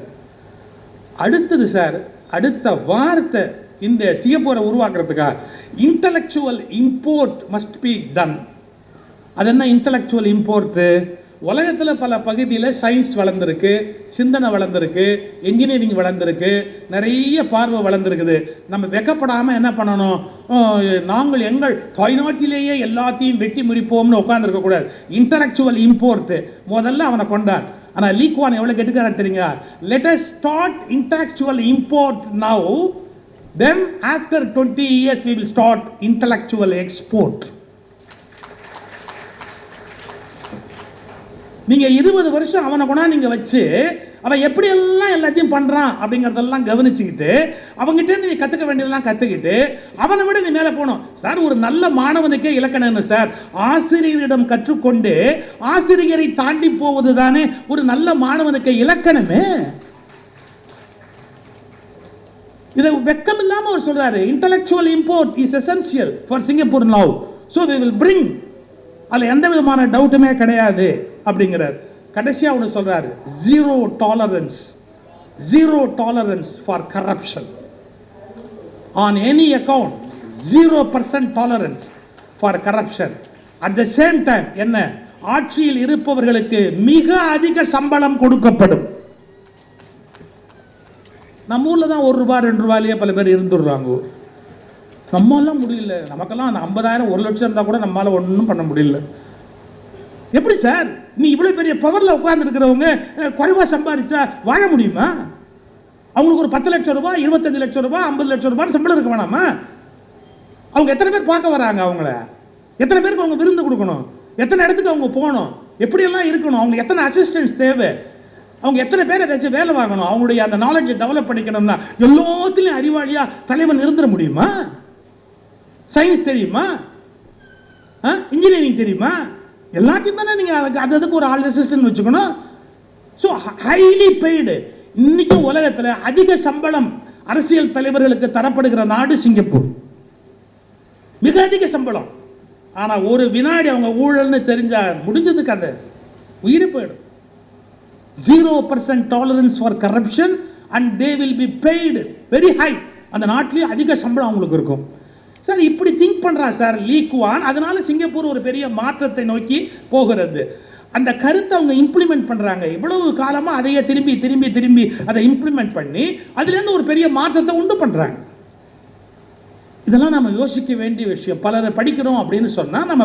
அடுத்தது சார், அடுத்த வார்த்தை இந்த சிங்கப்பூரை உருவாக்குறதுக்காக intellectual import must be done. அது என்ன இன்டலெக்சுவல் இம்போர்ட்? உலகத்தில் பல பகுதியில் சயின்ஸ் வளர்ந்துருக்கு, சிந்தனை வளர்ந்துருக்கு, என்ஜினியரிங் வளர்ந்துருக்கு, நிறைய பார்வை வளர்ந்துருக்குது. நம்ம வெக்கப்படாமல் என்ன பண்ணணும், நாங்கள் எங்கள் தாய்நாட்டிலேயே எல்லாத்தையும் வெட்டி முறிப்போம்னு உட்காந்துருக்கக்கூடாது. இன்டலெக்சுவல் இம்போர்ட் முதல்ல அவனை கொண்டார். ஆனால் லீ குவான் எவ்வளோ கெட்டுக்காரன் தெரியுங்க. Let us start intellectual import now, then after 20 years we will start intellectual export. நீங்க 20 வருஷம் அவனை கொண்டா நீங்க வச்சு அவன் எப்படி எல்லாம் எல்லாத்தையும் பண்றான் அப்படிங்கறதெல்லாம் கவனிச்சுக்கிட்டு அவங்ககிட்ட நீ கத்துக்க வேண்டியதெல்லாம் கத்துக்கிட்டு அவனை விட நீ மேல போகணும் சார். ஒரு நல்ல மாணவனுக்கே இலக்கணம் என்ன சார்? ஆசிரியரிடம் கற்றுக்கொண்டு ஆசிரியரை தாண்டி போவது தானே ஒரு நல்ல மாணவனுக்கு இலக்கணமே. இதை வெக்கம் இல்லாம அவர் சொல்றாரு, intellectual import is essential for Singapore now, so we will bring, அதில் எந்த விதமான டவுட்டுமே கிடையாது அப்படிங்கிறார். கடைசியா ஒன்று சொல்றாரு, zero tolerance for corruption on any account, 0% tolerance for corruption. At the same time என்ன, ஆட்சியில் இருப்பவர்களுக்கு மிக அதிக சம்பளம் கொடுக்கப்படும். நம்ம ஊர்ல தான் ₹1 ₹2 பல பேர் இருந்துடுறாங்க. நம்மளாம் முடியல, நமக்கெல்லாம் அந்த 50,000 1 லட்சம் இருந்தா கூட நம்மளால ஒன்றும் பண்ண முடியல. எப்படி சார் நீ இவ்வளவு பெரிய பவர்ல உட்கார்ந்து இருக்கிறவங்க குறைவா சம்பாதிச்சா வாழ முடியுமா? அவங்களுக்கு ஒரு 10 லட்சம் ரூபாய், 25 லட்சம் ரூபாய், 50 லட்சம் ரூபாய் சம்பளம் இருக்க வேணாமா? அவங்க எத்தனை பேர் பார்க்க வராங்க, அவங்கள எத்தனை பேருக்கு அவங்க விருந்து கொடுக்கணும், எத்தனை இடத்துக்கு அவங்க போகணும், எப்படியெல்லாம் இருக்கணும், அவங்க எத்தனை அசிஸ்டன்ஸ் தேவை, அவங்க எத்தனை பேரை வச்சு வேலை வாங்கணும், அவங்களுடைய அந்த நாலேஜை டெவலப் பண்ணிக்கணும்னா எல்லாத்திலையும் அறிவாளியா தலைவன் இருந்துட முடியுமா? சயின்ஸ் தெரியுமா, இன்ஜினியரிங் தெரியுமா, எல்லாத்தையும் தானே நீங்க அதுக்கு ஒரு ஆள் அசிஸ்டன்ட் வச்சுக்கணும். So highly paid. இன்னைக்கு உலகத்தில் அதிக சம்பளம் அரசியல் தலைவர்களுக்கு தரப்படுகிற நாடு சிங்கப்பூர். மிக அதிக சம்பளம். ஆனா ஒரு வினாடி அவங்க ஊழல்னு தெரிஞ்சா முடிஞ்சதுக்கு அந்த உயிரை போயிடும். 0% tolerance for corruption and they will be paid very high. அந்த நாட்டிலேயே அதிக சம்பளம் அவங்களுக்கு இருக்கும். சார் இப்படி திங்க் பண்றா சார் லீ குவான். அதனால சிங்கப்பூர் ஒரு பெரிய மாற்றத்தை நோக்கி போகிறது. அந்த கருத்தை அவங்க இம்ப்ளிமெண்ட் பண்றாங்க. இவ்வளவு காலமா அதையே திரும்பி திரும்பி திரும்பி அதை இம்ப்ளிமெண்ட் பண்ணி அதுல இருந்து ஒரு பெரிய மாற்றத்தை உண்டு பண்றாங்க. இதெல்லாம் நம்ம யோசிக்க வேண்டிய விஷயம். பலரை படிக்கிறோம் அப்படின்னு சொன்னா நம்ம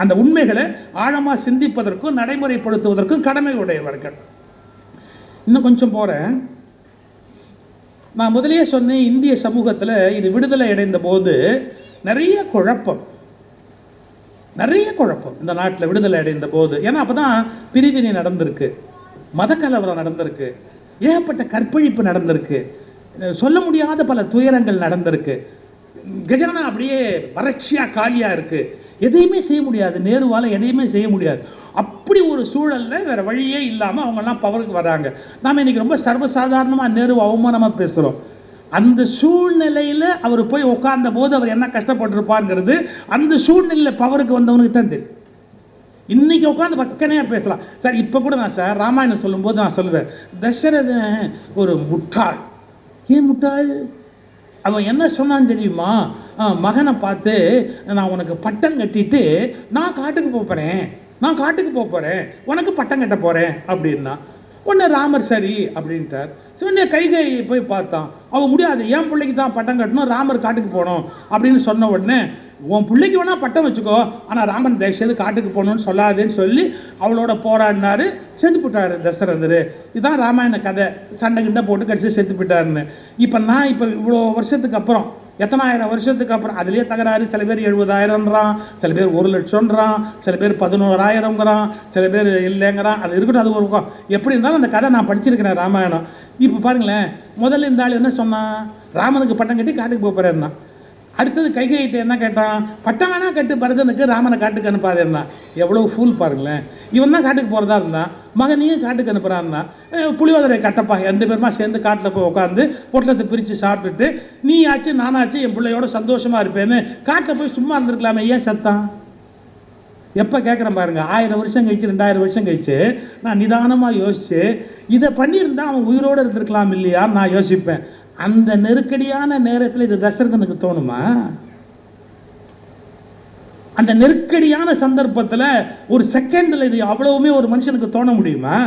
அந்த உண்மைகளை ஆழமா சிந்திப்பதற்கும் நடைமுறைப்படுத்துவதற்கும் கடமை உடையவர்கள். இன்னும் கொஞ்சம் போறேன். நான் முதலே சொன்னேன், இந்திய சமூகத்தில் இது விடுதலை அடைந்த போது நிறைய குழப்பம் இந்த நாட்டில் விடுதலை அடைந்த போது. ஏன்னா அப்பதான் பிரிவினை நடந்திருக்கு, மத கலவரம் நடந்திருக்கு, ஏகப்பட்ட கற்பழிப்பு நடந்திருக்கு, சொல்ல முடியாத பல துயரங்கள் நடந்திருக்கு. கஜனா அப்படியே வறட்சியா காலியா இருக்கு, எதையுமே செய்ய முடியாது, நேருவால எதையுமே செய்ய முடியாது. அப்படி ஒரு சூழல்ல வேற வழியே இல்லாம அவங்க எல்லாம் பவருக்கு வராங்க. நாம இன்னைக்கு ரொம்ப சர்வசாதாரணமா நேரு அவமானமா பேசுறோம். அந்த சூழ்நிலையில அவர் போய் உட்கார்ந்த போது அவர் என்ன கஷ்டப்பட்டிருப்பாங்கிறது அந்த சூழ்நிலையில பவருக்கு வந்தவனுக்கு தான் தெரியும். இன்னைக்கு உட்காந்து பக்கனையா பேசலாம் சார். இப்ப கூட நான் சார் ராமாயணம் சொல்லும் போது நான் சொல்லுவேன், தசரதன் ஒரு முட்டாள். ஏன் முட்டாள்? அவன் என்ன சொன்னான்னு தெரியுமா? மகனை பார்த்து நான் உனக்கு பட்டம் கட்டிட்டு நான் காட்டுக்கு போறேன், உனக்கு பட்டம் கட்ட போறேன் அப்படின்னா உடனே ராமர் சரி அப்படின்ட்டார். உடனே கைகை போய் பார்த்தான், அவன் முடியாது, என் பிள்ளைக்கு தான் பட்டம் கட்டணும், ராமர் காட்டுக்கு போகணும் அப்படின்னு சொன்ன உடனே உன் பிள்ளைக்கு வேணா பட்டம் வச்சுக்கோ, ஆனால் ராமன் தயவுசெய்து காட்டுக்கு போகணும்னு சொல்லாதேன்னு சொல்லி அவளோட போராடினாரு. செத்து போட்டாரு தசரதர். இதுதான் ராமாயண கதை. சண்டை கிண்டை போட்டு கடைசி செத்து போயிட்டாருன்னு. இப்போ நான் இவ்வளோ வருஷத்துக்கு அப்புறம், எத்தனாயிரம் வருஷத்துக்கு அப்புறம் அதுலேயே தகராறு. சில பேர் 70,000ன்றான், சில பேர் 1 லட்சம்ன்றான், சில பேர் 11,000ங்கிறான், சில பேர் இல்லைங்கிறான். அது இருக்கட்டும், அது ஒரு எப்படி இருந்தாலும் அந்த கதை நான் படிச்சிருக்கிறேன் ராமாயணம். இப்போ பாருங்களேன், முதல்ல இந்த ஆள் என்ன சொன்னான்? ராமனுக்கு பட்டம் கட்டி காட்டுக்கு போகிறேன்னா. அடுத்தது கைகையிட்ட என்ன கேட்டான்? பட்டம் வேணா கட்டு பரதனுக்கு, ராமனை காட்டுக்கு அனுப்பாதேன்னா. எவ்வளவு ஃபூல் பாருங்களேன். இவன் தான் காட்டுக்கு போகிறதா இருந்தான், மகனையும் காட்டுக்கு அனுப்புறான்னா. புலியோதரை கட்டப்பா 2 பேருமா சேர்ந்து காட்டில் போய் உட்காந்து பொட்டலத்தை பிரித்து சாப்பிட்டுட்டு நீ ஆச்சு நானாச்சு என் பிள்ளையோட சந்தோஷமா இருப்பேன்னு காட்டில் போய் சும்மா இருந்திருக்கலாமே. ஏன் சத்தான்? எப்போ கேட்குறேன் பாருங்க, 1000 வருஷம் கழிச்சு 2000 வருஷம் கழிச்சு நான் நிதானமாக யோசிச்சு இதை பண்ணியிருந்தா அவன் உயிரோடு இருந்திருக்கலாம் இல்லையா நான் யோசிப்பேன். அந்த நெருக்கடியான நேரத்தில் இது தசரதனுக்கு தோணுமா? அந்த நெருக்கடியான சந்தர்ப்பத்தில் ஒரு செகண்டில் இது அவ்வளவுமே ஒரு மனுஷனுக்கு தோண முடியுமா?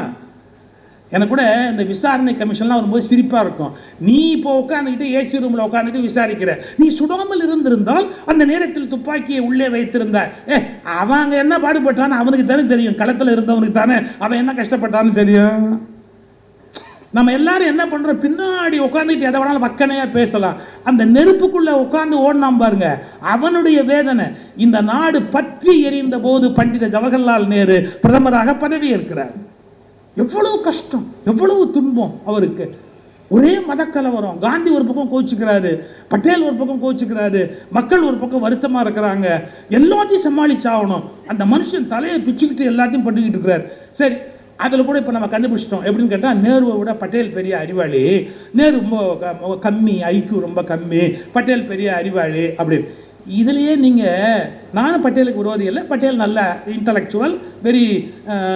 எனக்கு கூட இந்த விசாரணை கமிஷன்லாம் வரும்போது சிரிப்பாக இருக்கும். நீ இப்போ உட்காந்துக்கிட்டு ஏசி ரூமில் உட்காந்துட்டு விசாரிக்கிற, நீ சுடாமல் இருந்திருந்தால் அந்த நேரத்தில் துப்பாக்கியை உள்ளே வைத்திருந்தார், அவங்க என்ன பாடுபட்டான்னு அவனுக்கு தானே தெரியும், களத்தில் இருந்தவனுக்கு தானே அவன் என்ன கஷ்டப்பட்டான்னு தெரியும். நம்ம எல்லாரும் என்ன பண்றோம்? பின்னாடி உட்காந்துட்டு எதை வேணாலும் பக்கனையா பேசலாம். அந்த நெருப்புக்குள்ள உட்கார்ந்து ஓடினாம் பாருங்க, அவனுடைய வேதனை. இந்த நாடு பற்றி எரிந்த போது பண்டித ஜவஹர்லால் நேரு பிரதமராக பதவி ஏற்கிறார். எவ்வளவு கஷ்டம், எவ்வளவு துன்பம் அவருக்கு. ஒரே மதக்கலவரம். காந்தி ஒரு பக்கம் கோச்சுக்கிறாரு, பட்டேல் ஒரு பக்கம் கோச்சுக்கிறாரு, மக்கள் ஒரு பக்கம் வருத்தமா இருக்கிறாங்க. எல்லாத்தையும் சமாளிச்சாகணும். அந்த மனுஷன் தலையை பிச்சுக்கிட்டு எல்லாத்தையும் பண்ணிக்கிட்டு இருக்கிறார். சரி, அதில் கூட இப்போ நம்ம கண்டுபிடிச்சிட்டோம். எப்படின்னு கேட்டால், நேருவை விட பட்டேல் பெரிய அறிவாளி, நேரு ரொம்ப கம்மி, ஐக்கியூ ரொம்ப கம்மி, பட்டேல் பெரிய அறிவாளி அப்படின்னு. இதுலேயே நீங்கள், நானும் பட்டேலுக்கு விரோதி இல்லை, பட்டேல் நல்ல இன்டலெக்சுவல், வெரி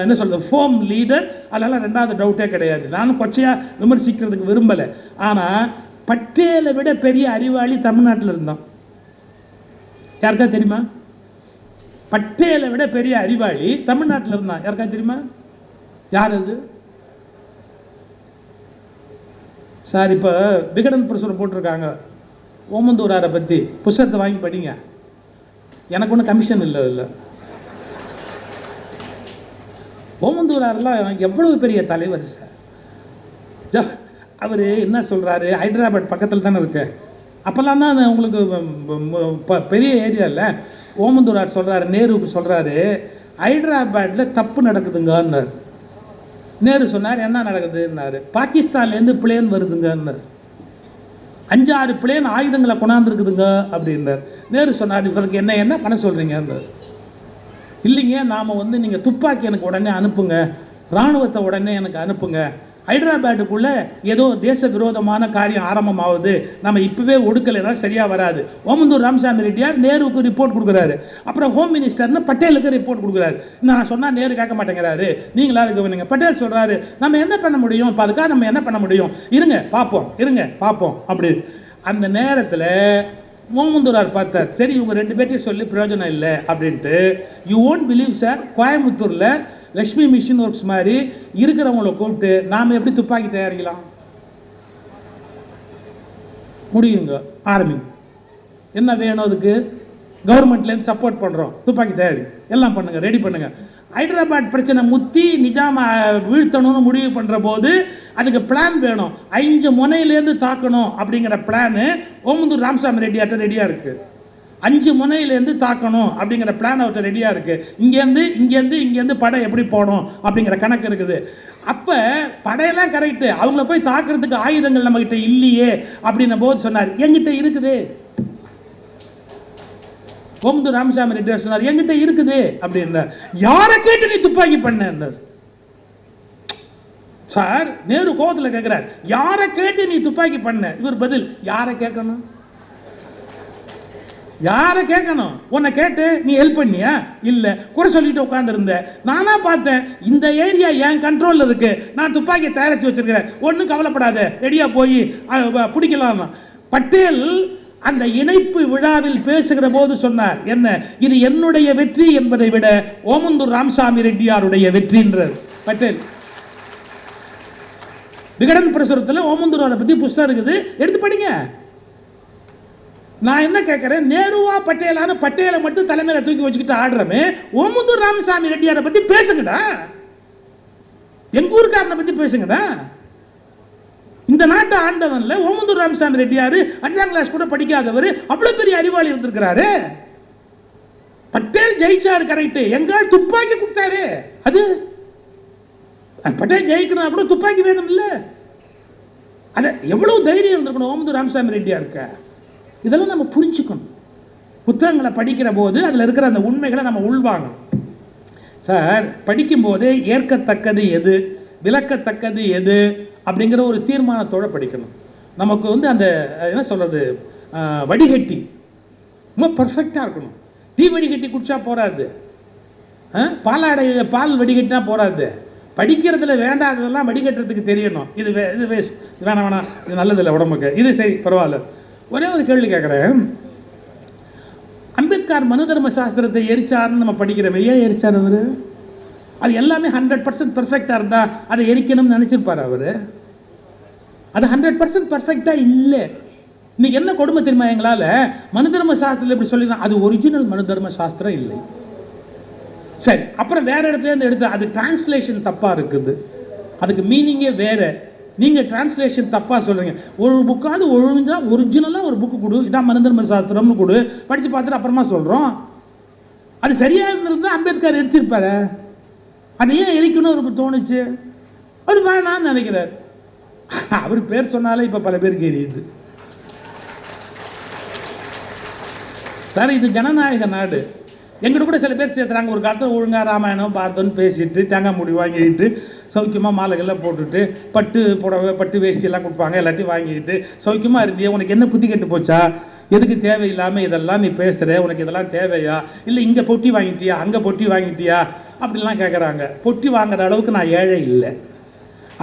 என்ன சொல்கிறது, ஃபோம் லீடர், அதெல்லாம் ரெண்டாவது டவுட்டே கிடையாது. நானும் கொச்சையாக விமர்சிக்கிறதுக்கு விரும்பலை. ஆனால் பட்டேலை விட பெரிய அறிவாளி தமிழ்நாட்டில் இருந்தான். யாருக்கா தெரியுமா? பட்டேலை விட பெரிய அறிவாளி தமிழ்நாட்டில் இருந்தான். யாருக்கா தெரியுமா? யார் அது சார்? இப்போ விகடன் பிரசுரம் போட்டிருக்காங்க ஓமந்தூராரை பற்றி, புத்தகத்தை வாங்கி படிங்க. எனக்கு ஒன்றும் கமிஷன் இல்லை. இல்லை, ஓமந்தூராரெலாம் எவ்வளவு பெரிய தலைவர் சார். அவர் என்ன சொல்கிறாரு, ஹைதராபாத் பக்கத்தில் தானே இருக்கு, அப்போல்லாம் தான் உங்களுக்கு பெரிய ஏரியா இல்லை. ஓமந்தூரார் சொல்கிறாரு, நேருவுக்கு சொல்கிறாரு, ஹைதராபாத்தில் தப்பு நடக்குதுங்கன்னார். நேரு சொன்னார், என்ன நடக்குதுன்னாரு. பாகிஸ்தான்லேருந்து பிளேன் வருதுங்கன்னார். 5-6 பிளேன் ஆயுதங்களை கொண்டாந்துருக்குதுங்க அப்படின்னார். நேரு சொன்னார், இவருக்கு என்ன பண்ண சொல்கிறீங்கன்னார். இல்லைங்க, நாம் நீங்கள் துப்பாக்கி எனக்கு உடனே அனுப்புங்க, இராணுவத்தை உடனே எனக்கு அனுப்புங்க, ஹைதராபாத்துக்குள்ள ஏதோ தேச விரோதமான காரியம் ஆரம்பமாகுது, நம்ம இப்பவே ஒடுக்கலைன்னா சரியா வராது. ஓமந்தூர் ராமசாமி ரெட்டியார் நேருவுக்கு ரிப்போர்ட் கொடுக்குறாரு. அப்புறம் ஹோம் மினிஸ்டர்னு பட்டேலுக்கு ரிப்போர்ட் கொடுக்குறாரு. நான் சொன்னா நேரு கேட்க மாட்டேங்கிறாரு, நீங்களா கவனிங்க. பட்டேல் சொல்றாரு, நம்ம என்ன பண்ண முடியும், இப்போ அதுக்காக நம்ம என்ன பண்ண முடியும், இருங்க பார்ப்போம் அப்படி. அந்த நேரத்தில் ஓமந்தூரார் பார்த்தார், சரி இவங்க 2 பேர்த்தையும் சொல்லி பிரயோஜனம் இல்லை அப்படின்ட்டு. யூ ஓன்ட் பிலீவ் சார், கோயம்புத்தூர்ல லக்ஷ்மி மிஷின் ஒர்க்ஸ் மாதிரி இருக்கிறவங்கள கூப்பிட்டு நாம் எப்படி துப்பாக்கி தயாரிக்கலாம் முடியுங்க. ஆர்மி என்ன வேணும், அதுக்கு கவர்மெண்ட்லேருந்து சப்போர்ட் பண்ணுறோம், துப்பாக்கி தயாரி எல்லாம் பண்ணுங்க, ரெடி பண்ணுங்க. ஹைதராபாத் பிரச்சனை முத்தி நிஜாம வீழ்த்தணும்னு முடிவு பண்ணுற போது அதுக்கு பிளான் வேணும். 5 முனையிலேருந்து தாக்கணும் அப்படிங்கிற பிளானு ஓமந்தூர் ராமசாமி ரெட்டியார்ட்ட ரெடியாக இருக்குது. 5 முனையிலேருந்து தாக்கணும் அப்படிங்கிற பிளான் அவர்கிட்ட ரெடியாக இருக்குது. இங்கேருந்து படம் எப்படி போகணும் அப்படிங்கிற கணக்கு இருக்குது. அப்போ படையெல்லாம் கரெக்டு, அவங்கள போய் தாக்குறதுக்கு ஆயுதங்கள் நம்மகிட்ட இல்லையே அப்படின்ன போது சொன்னார், என்கிட்ட இருக்குது. ஓமந்தூர் ராமசாமி ரெட்டியார் சொன்னார், என்கிட்ட இருக்குது அப்படின்னார். யாரை கேட்டு நீ துப்பாக்கி பண்ண சார்? நேரு கோபத்தில் கேட்கிறார், யாரை கேட்டு நீ துப்பாக்கி பண்ண? இவர் பதில், யாரை கேட்கணும், யாரை கேட்கணும்? உன்னை கேட்டு நீ ஹெல்ப் பண்ணியா? இல்ல, குறை சொல்லிட்டு உட்கார்ந்து இருந்த. நானா பார்த்தேன், இந்த ஏரியா என் கண்ட்ரோல்ல இருக்கு, நான் துப்பாக்கியை தயாரிச்சு வச்சிருக்கிறேன், ஒன்னும் கவலைப்படாத, ரெடியா போய் பிடிக்கலாம். பட்டேல் அந்த இணைப்பு விழாவில் பேசுகிற போது சொன்னார், என்ன, இது என்னுடைய வெற்றி என்பதை விட ஓமந்தூர் ராமசாமி ரெட்டியாருடைய வெற்றின்றார் பட்டேல். விகடன் பிரசுரத்தில் ஓமந்தூராரை பத்தி புத்தகம் இருக்குது, எடுத்து படிங்க. நான் என்ன கேட்கிறேன், நேருவா பட்டேலான பட்டேலை மட்டும் தலைமையில தூக்கி வச்சுக்கிட்டு ஆடுறமே, ஓமந்தூர் ராமசாமி ரெட்டியாரை பத்தி பேசுங்கடா, எங்க ஊருக்காரனை பத்தி பேசுங்கடா. இந்த நாட்டை ஆண்டவன்ல ஓமந்தூர் ராமசாமி ரெட்டியாரு 5ஆம் கிளாஸ் கூட படிக்காதவர், அவ்வளவு பெரிய அறிவாளி வந்திருக்கிறாரு. பட்டேல் ஜெயிச்சாரு கரெக்ட், எங்கால் துப்பாக்கி கொடுத்தாரு. அது பட்டேல் ஜெயிக்கணும், அவ்வளவு துப்பாக்கி வேணும் இல்ல, அத எவ்வளவு தைரியம் இருந்திருக்கணும் ஓமந்தூர் ராமசாமி ரெட்டியாருக்கு. இதெல்லாம் நம்ம புரிஞ்சுக்கணும். புத்தகங்களை படிக்கிற போது அதில் இருக்கிற அந்த உண்மைகளை நம்ம உள்வாங்கணும். சார், படிக்கும் போதே ஏற்கத்தக்கது எது, விளக்கத்தக்கது எது அப்படிங்கிற ஒரு தீர்மானத்தோடு படிக்கணும். நமக்கு அந்த என்ன சொல்றது, வடிகட்டி ரொம்ப பர்ஃபெக்டாக இருக்கணும். டீ வடிகட்டி குடிச்சா போராது, பால் வடிகட்டினா போராது. படிக்கிறதுல வேண்டாததெல்லாம் வடிகட்டுறதுக்கு தெரியணும். இது வேஸ்ட், வேணாம், இது நல்லதில்லை உடம்புக்கு, இது சரி பரவாயில்ல. ஒரே ஒரு கேள்வி கேட்குறேன், அம்பேத்கர் மனு தர்ம சாஸ்திரத்தை எரிச்சார்னு நம்ம படிக்கிறோம், ஏன் எரிச்சார் அவரு? அது எல்லாமே 100% பர்ஃபெக்டாக இருந்தா அதை எரிக்கணும்னு நினைச்சிருப்பாரு அவரு. அது 100% பர்ஃபெக்டா இல்லை. இன்னைக்கு என்ன கொடுமை தெரியுமா, எங்களால் மனு தர்ம சாஸ்திரத்தில் இப்படி சொல்லிதான், அது ஒரிஜினல் மனு தர்ம சாஸ்திரம் இல்லை. சரி, அப்புறம் வேற இடத்துல இருந்து எடுத்து அது டிரான்ஸ்லேஷன் தப்பா இருக்குது, அதுக்கு மீனிங்கே வேற. நீங்க டிரான்ஸ்லேஷன் தப்பா சொல்றீங்க. ஒரு புக்காவது ஒழுங்கா ஒரிஜினலா ஒரு புக்கு கொடு, இதான் மனு தர்ம சாஸ்திரம்னு கொடு, படிச்சு பார்த்துட்டு அப்புறமா சொல்றோம். அது சரியா இருந்திருந்தா அம்பேத்கர் எரிச்சிருப்பாரு. அது ஏன் எரிக்கணும் அவருக்கு தோணுச்சு? அவர் வேணான்னு நினைக்கிறார். அவர் பேர் சொன்னாலே இப்ப பல பேருக்கு எரியுது. சார், இது ஜனநாயக நாடு. எங்கிட்ட கூட சில பேர் சேர்த்துறாங்க. ஒரு காலத்தில் ஒழுங்காக ராமாயணம் பார்த்தோன்னு பேசிட்டு தேங்காய் மூடி வாங்கிக்கிட்டு சௌக்கியமாக மாலைகள்லாம் போட்டுட்டு பட்டு புடவை பட்டு வேஷ்டியெல்லாம் கொடுப்பாங்க, எல்லாத்தையும் வாங்கிக்கிட்டு சௌக்கியமாக இருந்தியே, உனக்கு என்ன புத்தி கெட்டு போச்சா, எதுக்கு தேவையில்லாமல் இதெல்லாம் நீ பேசுகிற, உனக்கு இதெல்லாம் தேவையா, இல்லை இங்கே பொட்டி வாங்கிட்டியா அங்கே பொட்டி வாங்கிட்டியா அப்படிலாம் கேட்குறாங்க. பொட்டி வாங்குற அளவுக்கு நான் ஏழை இல்லை.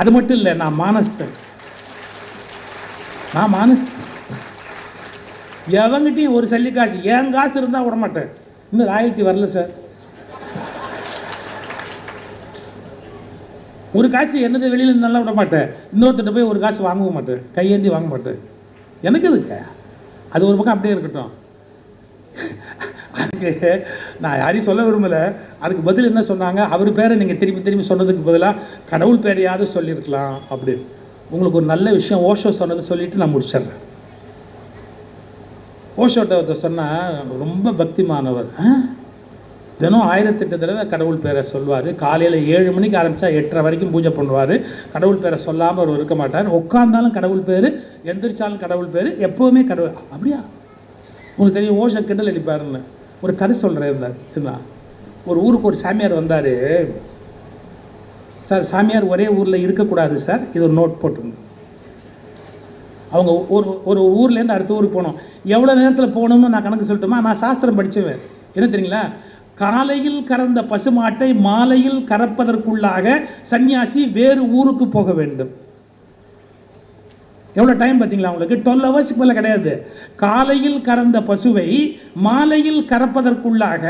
அது மட்டும் இல்லை, நான் மானஸ்தன். எவங்கிட்டையும் ஒரு சல்லி காசு, என் காசு இருந்தால் விட மாட்டேன். இன்னும் ராயல்ட்டி வரல சார். ஒரு காசு என்னது வெளியில் இருந்தாலும் விட மாட்டேன். இன்னொருத்திட்ட போய் ஒரு காசு வாங்கவும் மாட்டேன், கையேந்தி வாங்க மாட்டேன். எனக்கு எதுக்கு? அது ஒரு பக்கம் அப்படியே இருக்கட்டும். அதுக்கு நான் யாரையும் சொல்ல விரும்பலை. அதுக்கு பதில் என்ன சொன்னாங்க, அவர் பேரை நீங்கள் திரும்பி திரும்பி சொன்னதுக்கு பதிலாக கடவுள் பேரையாவது சொல்லியிருக்கலாம் அப்படின்னு. உங்களுக்கு ஒரு நல்ல விஷயம் ஓஷோ சொன்னதை சொல்லிவிட்டு நான் முடிச்சிடுறேன். ஓஷோட்ட ஒருத்தர் சொன்னால் ரொம்ப பக்திமானவர், தினம் 1008 தடவை கடவுள் பேரை சொல்வார். காலையில் 7 மணிக்கு ஆரம்பித்தா 8:30 வரைக்கும் பூஜை பண்ணுவார். கடவுள் பேரை சொல்லாமல் அவர் இருக்க மாட்டார். உட்காந்தாலும் கடவுள் பேர், எந்திரிச்சாலும் கடவுள் பேர், எப்போவுமே கடவுள். அப்படியா? உங்களுக்கு தெரியும், ஓஷோ கிண்டல் அடிப்பாருன்னு ஒரு கதை சொல்கிறேன் இருந்தார். ஒரு ஊருக்கு ஒரு சாமியார் வந்தார். சார், சாமியார் ஒரே ஊரில் இருக்கக்கூடாது சார், இது ஒரு நோட் போட்டுருங்க. அவங்க ஒரு ஊர்லேருந்து அடுத்த ஊருக்கு போகணும். எவ்வளோ நேரத்தில் போகணும்னு நான் கணக்கு சொல்லட்டுமா? நான் சாஸ்திரம் படிச்சுவேன். என்ன தெரியுங்களா, காலையில் கறந்த பசுமாட்டை மாலையில் கறப்பதற்குள்ளாக சன்னியாசி வேறு ஊருக்கு போக வேண்டும். எவ்வளோ டைம் பார்த்தீங்களா உங்களுக்கு? 12 ஹவர்ஸ்க்கு மேலே கிடையாது. காலையில் கறந்த பசுவை மாலையில் கறப்பதற்குள்ளாக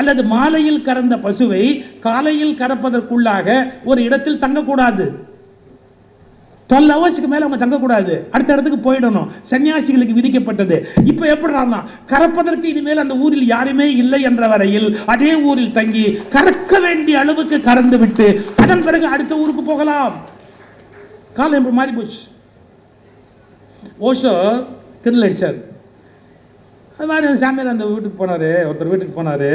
அல்லது மாலையில் கறந்த பசுவை காலையில் கறப்பதற்குள்ளாக ஒரு இடத்தில் தங்கக்கூடாது. 12 ஹவர்ஸ்க்கு மேலே அவங்க தங்கக்கூடாது, அடுத்த இடத்துக்கு போயிடணும். சன்னியாசிகளுக்கு விதிக்கப்பட்டது. இப்போ எப்படினா, கறப்பதற்கு இனிமேல் அந்த ஊரில் யாருமே இல்லை என்ற வரையில் அதே ஊரில் தங்கி கறக்க வேண்டிய அளவுக்கு கறந்து விட்டு அதன் பிறகு அடுத்த ஊருக்கு போகலாம். காலம் இப்போ மாறி போச்சு. ஓஷோ திருநெல் அடிச்சார். அது மாதிரி சாமியார் அந்த வீட்டுக்கு போனார். ஒருத்தர் வீட்டுக்கு போனார்.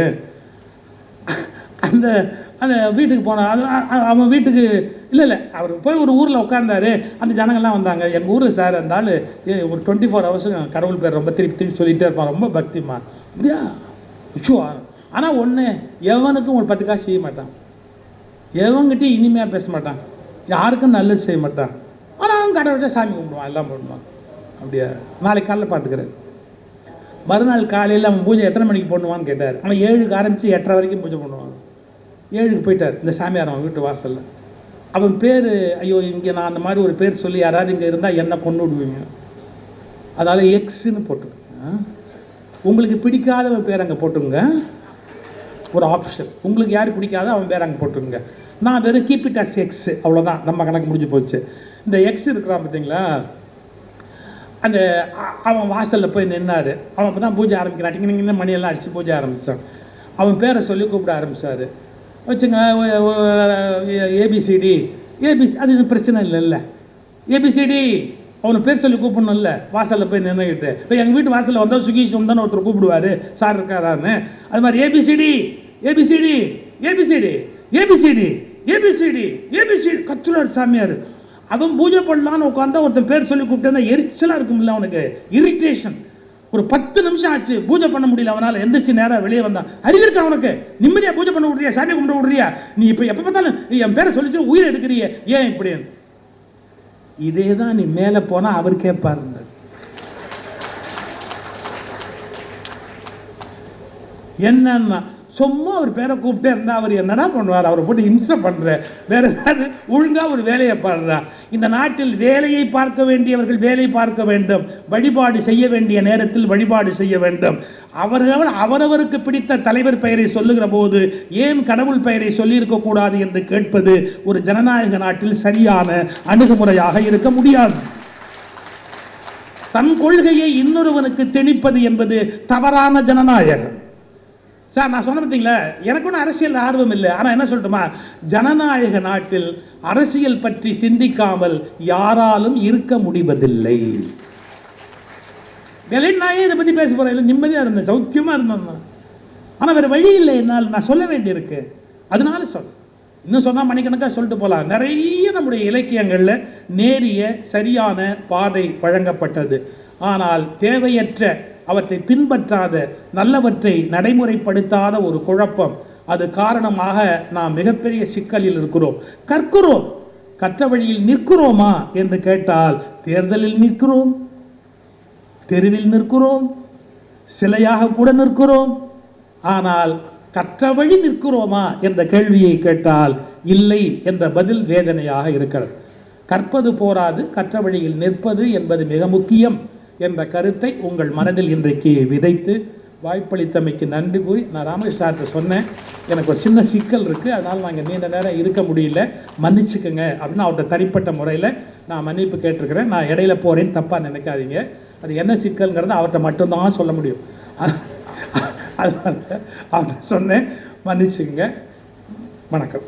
அந்த அந்த வீட்டுக்கு போனார். அவன் வீட்டுக்கு இல்லை அவர் போய் ஒரு ஊரில் உட்கார்ந்தாரு. அந்த ஜனங்கள்லாம் வந்தாங்க. எங்கள் ஊரில் சார் அந்த ஆள் ஒரு 24 ஹவர்ஸும் கடவுள் பேர் ரொம்ப திருப்பி சொல்லிகிட்டே இருப்பான், ரொம்ப பக்திமா. அப்படியா? ஆனால் ஒன்று, எவனுக்கும் ஒரு 10 காசு செய்ய மாட்டான், எவன்கிட்டையும் இனிமையாக பேச மாட்டான், யாருக்கும் நல்லது செய்ய மாட்டான். ஆனால் அவன் கடவுள்கிட்ட சாமி கும்பிடுவான், எல்லாம் பண்ணுவான். அப்படியா? நாளைக்கு காலையில் பார்த்துக்கிறேன். மறுநாள் காலையில் அவன் பூஜை எத்தனை மணிக்கு பண்ணுவான்னு கேட்டார். அவன் 7க்கு ஆரம்பித்து 8:30 வரைக்கும் பூஜை பண்ணுவான். 7க்கு போயிட்டார். இந்த சாமியார் அவன் வீட்டு வாசலில். அவன் பேர், ஐயோ இங்கே நான் அந்த மாதிரி ஒரு பேர் சொல்லி யாராவது இங்கே இருந்தால் என்ன கொண்டு விடுவீங்க, அதனால் எக்ஸ்ன்னு போட்டுருங்க. உங்களுக்கு பிடிக்காத பேர் அங்கே போட்டுருங்க, ஒரு ஆப்ஷன். உங்களுக்கு யார் பிடிக்காத அவன் பேர் அங்கே போட்டுருங்க. நான் வெறும் கீப் இட் அஸ் எக்ஸ், அவ்வளோதான், நம்ம கணக்கு முடிஞ்சு போச்சு. இந்த எக்ஸ் இருக்கிறான் பார்த்தீங்களா, அந்த அவன் வாசலில் போய் நின்னார். அவன் அப்போ தான் பூஜை ஆரம்பிக்கிறான். நீங்கள் மணியெல்லாம் அடித்து பூஜை ஆரம்பித்தான். அவன் பேரை சொல்லி கூப்பிட ஆரம்பித்தார். வச்சுங்க, ஏபிசிடி அது இது பிரச்சனை இல்லைல்ல, ஏபிசிடி அவனை பேர் சொல்லி கூப்பிடணும்ல. வாசலில் போய் நின்றுக்கிட்டு இப்போ எங்கள் வீட்டு வாசலில் வந்தால் சுகீஷ் தானே ஒருத்தர் கூப்பிடுவார், சார் இருக்காரான்னு. அது மாதிரி A B C D A B C D A B C D A B C D A B C D A B C D கத்துறார் சாமியார். அவன் பூஜை பண்ணலான்னு உட்காந்தா ஒருத்தன் பேர் சொல்லி கூப்பிட்டு எரிச்சலாக இருக்கும்ல அவனுக்கு, இரிட்டேஷன். ஒரு 10 நிமிஷம் ஆச்சு, பூஜை பண்ண முடியல அவனால். எந்திரிச்சு நேராக வெளியே வந்தான். அறிவிருக்கா அவனுக்கு? நிம்மதியாக பூஜை பண்ண விட்றியா, சாமி கும்பிட விட்றியா? நீ இப்போ எப்போ பார்த்தாலும் என் பேரை சொல்லிச்சு உயிரை எடுக்கிறிய, ஏன் இப்படி? இதே தான் நீ மேலே போனால் அவர் கேட்பாருங்க. என்னன்னா சும்மா ஒரு பேரை கூப்பிட்டே இருந்தால் அவர் என்னடா பண்ணுவார்? அவரை போட்டு இம்சை பண்ணுற, வேற ஏதாவது ஒழுங்காக ஒரு வேலையை பாடுறா. இந்த நாட்டில் வேலையை பார்க்க வேண்டியவர்கள் வேலை பார்க்க வேண்டும், வழிபாடு செய்ய வேண்டிய நேரத்தில் வழிபாடு செய்ய வேண்டும். அவரவருக்கு பிடித்த தலைவர் பெயரை சொல்லுகிற போது ஏன் கடவுள் பெயரை சொல்லியிருக்கக்கூடாது என்று கேட்பது ஒரு ஜனநாயக நாட்டில் சரியான அணுகுமுறையாக இருக்க முடியாது. தன் கொள்கையை இன்னொருவனுக்கு திணிப்பது என்பது தவறான ஜனநாயகம். சார், நான் சொன்ன பார்த்தீங்களா, எனக்கு ஒன்றும் அரசியல் ஆர்வம் இல்லை. ஆனால் என்ன சொல்லட்டுமா, ஜனநாயக நாட்டில் அரசியல் பற்றி சிந்திக்காமல் யாராலும் இருக்க முடிவதில்லை. நான் இதை பற்றி பேச போகிறேன், இல்லை நிம்மதியாக இருந்தேன், சௌக்கியமாக இருந்தேன். ஆனால் வேறு வழி இல்லை, என்னால் நான் சொல்ல வேண்டியிருக்கு, அதனால சொல்ல. இன்னும் சொன்னால் மணிக்கணக்காக சொல்லிட்டு போகலாம். நிறைய நம்முடைய இலக்கியங்களில் நேரிய சரியான பாதை வழங்கப்பட்டது. ஆனால் தேவையற்ற அவற்றை பின்பற்றாத, நல்லவற்றை நடைமுறைப்படுத்தாத ஒரு குழப்பம், அது காரணமாக நாம் மிகப்பெரிய சிக்கலில் இருக்கிறோம். கற்கிறோம், கற்ற வழியில் நிற்கிறோமா என்று கேட்டால் தேர்தலில் நிற்கிறோம், தெருவில் நிற்கிறோம், சிலையாக கூட நிற்கிறோம். ஆனால் கற்ற வழி நிற்கிறோமா என்ற கேள்வியை கேட்டால் இல்லை என்ற பதில் வேதனையாக இருக்கிறது. கற்பது போராது, கற்ற வழியில் நிற்பது என்பது மிக முக்கியம் என்ற கருத்தை உங்கள் மனதில் இன்றைக்கு விதைத்து வாய்ப்பளித்தமைக்கு நன்றி கூறி, நான் ராமகிருஷ்ணார்ட்ட சொன்னேன், எனக்கு ஒரு சின்ன சிக்கல் இருக்குது, அதனால் நாங்கள் நீண்ட நேரம் இருக்க முடியல, மன்னிச்சுக்கோங்க அப்படின்னு அவர்கிட்ட தனிப்பட்ட முறையில் நான் மன்னிப்பு கேட்டிருக்கிறேன். நான் இடையில போகிறேன்னு தப்பாக நினைக்காதீங்க. அது என்ன சிக்கல்ங்கிறத அவர்கிட்ட மட்டும்தான் சொல்ல முடியும். அதனால் அவர்கிட்ட சொன்னேன், மன்னிச்சுக்கங்க. வணக்கம்.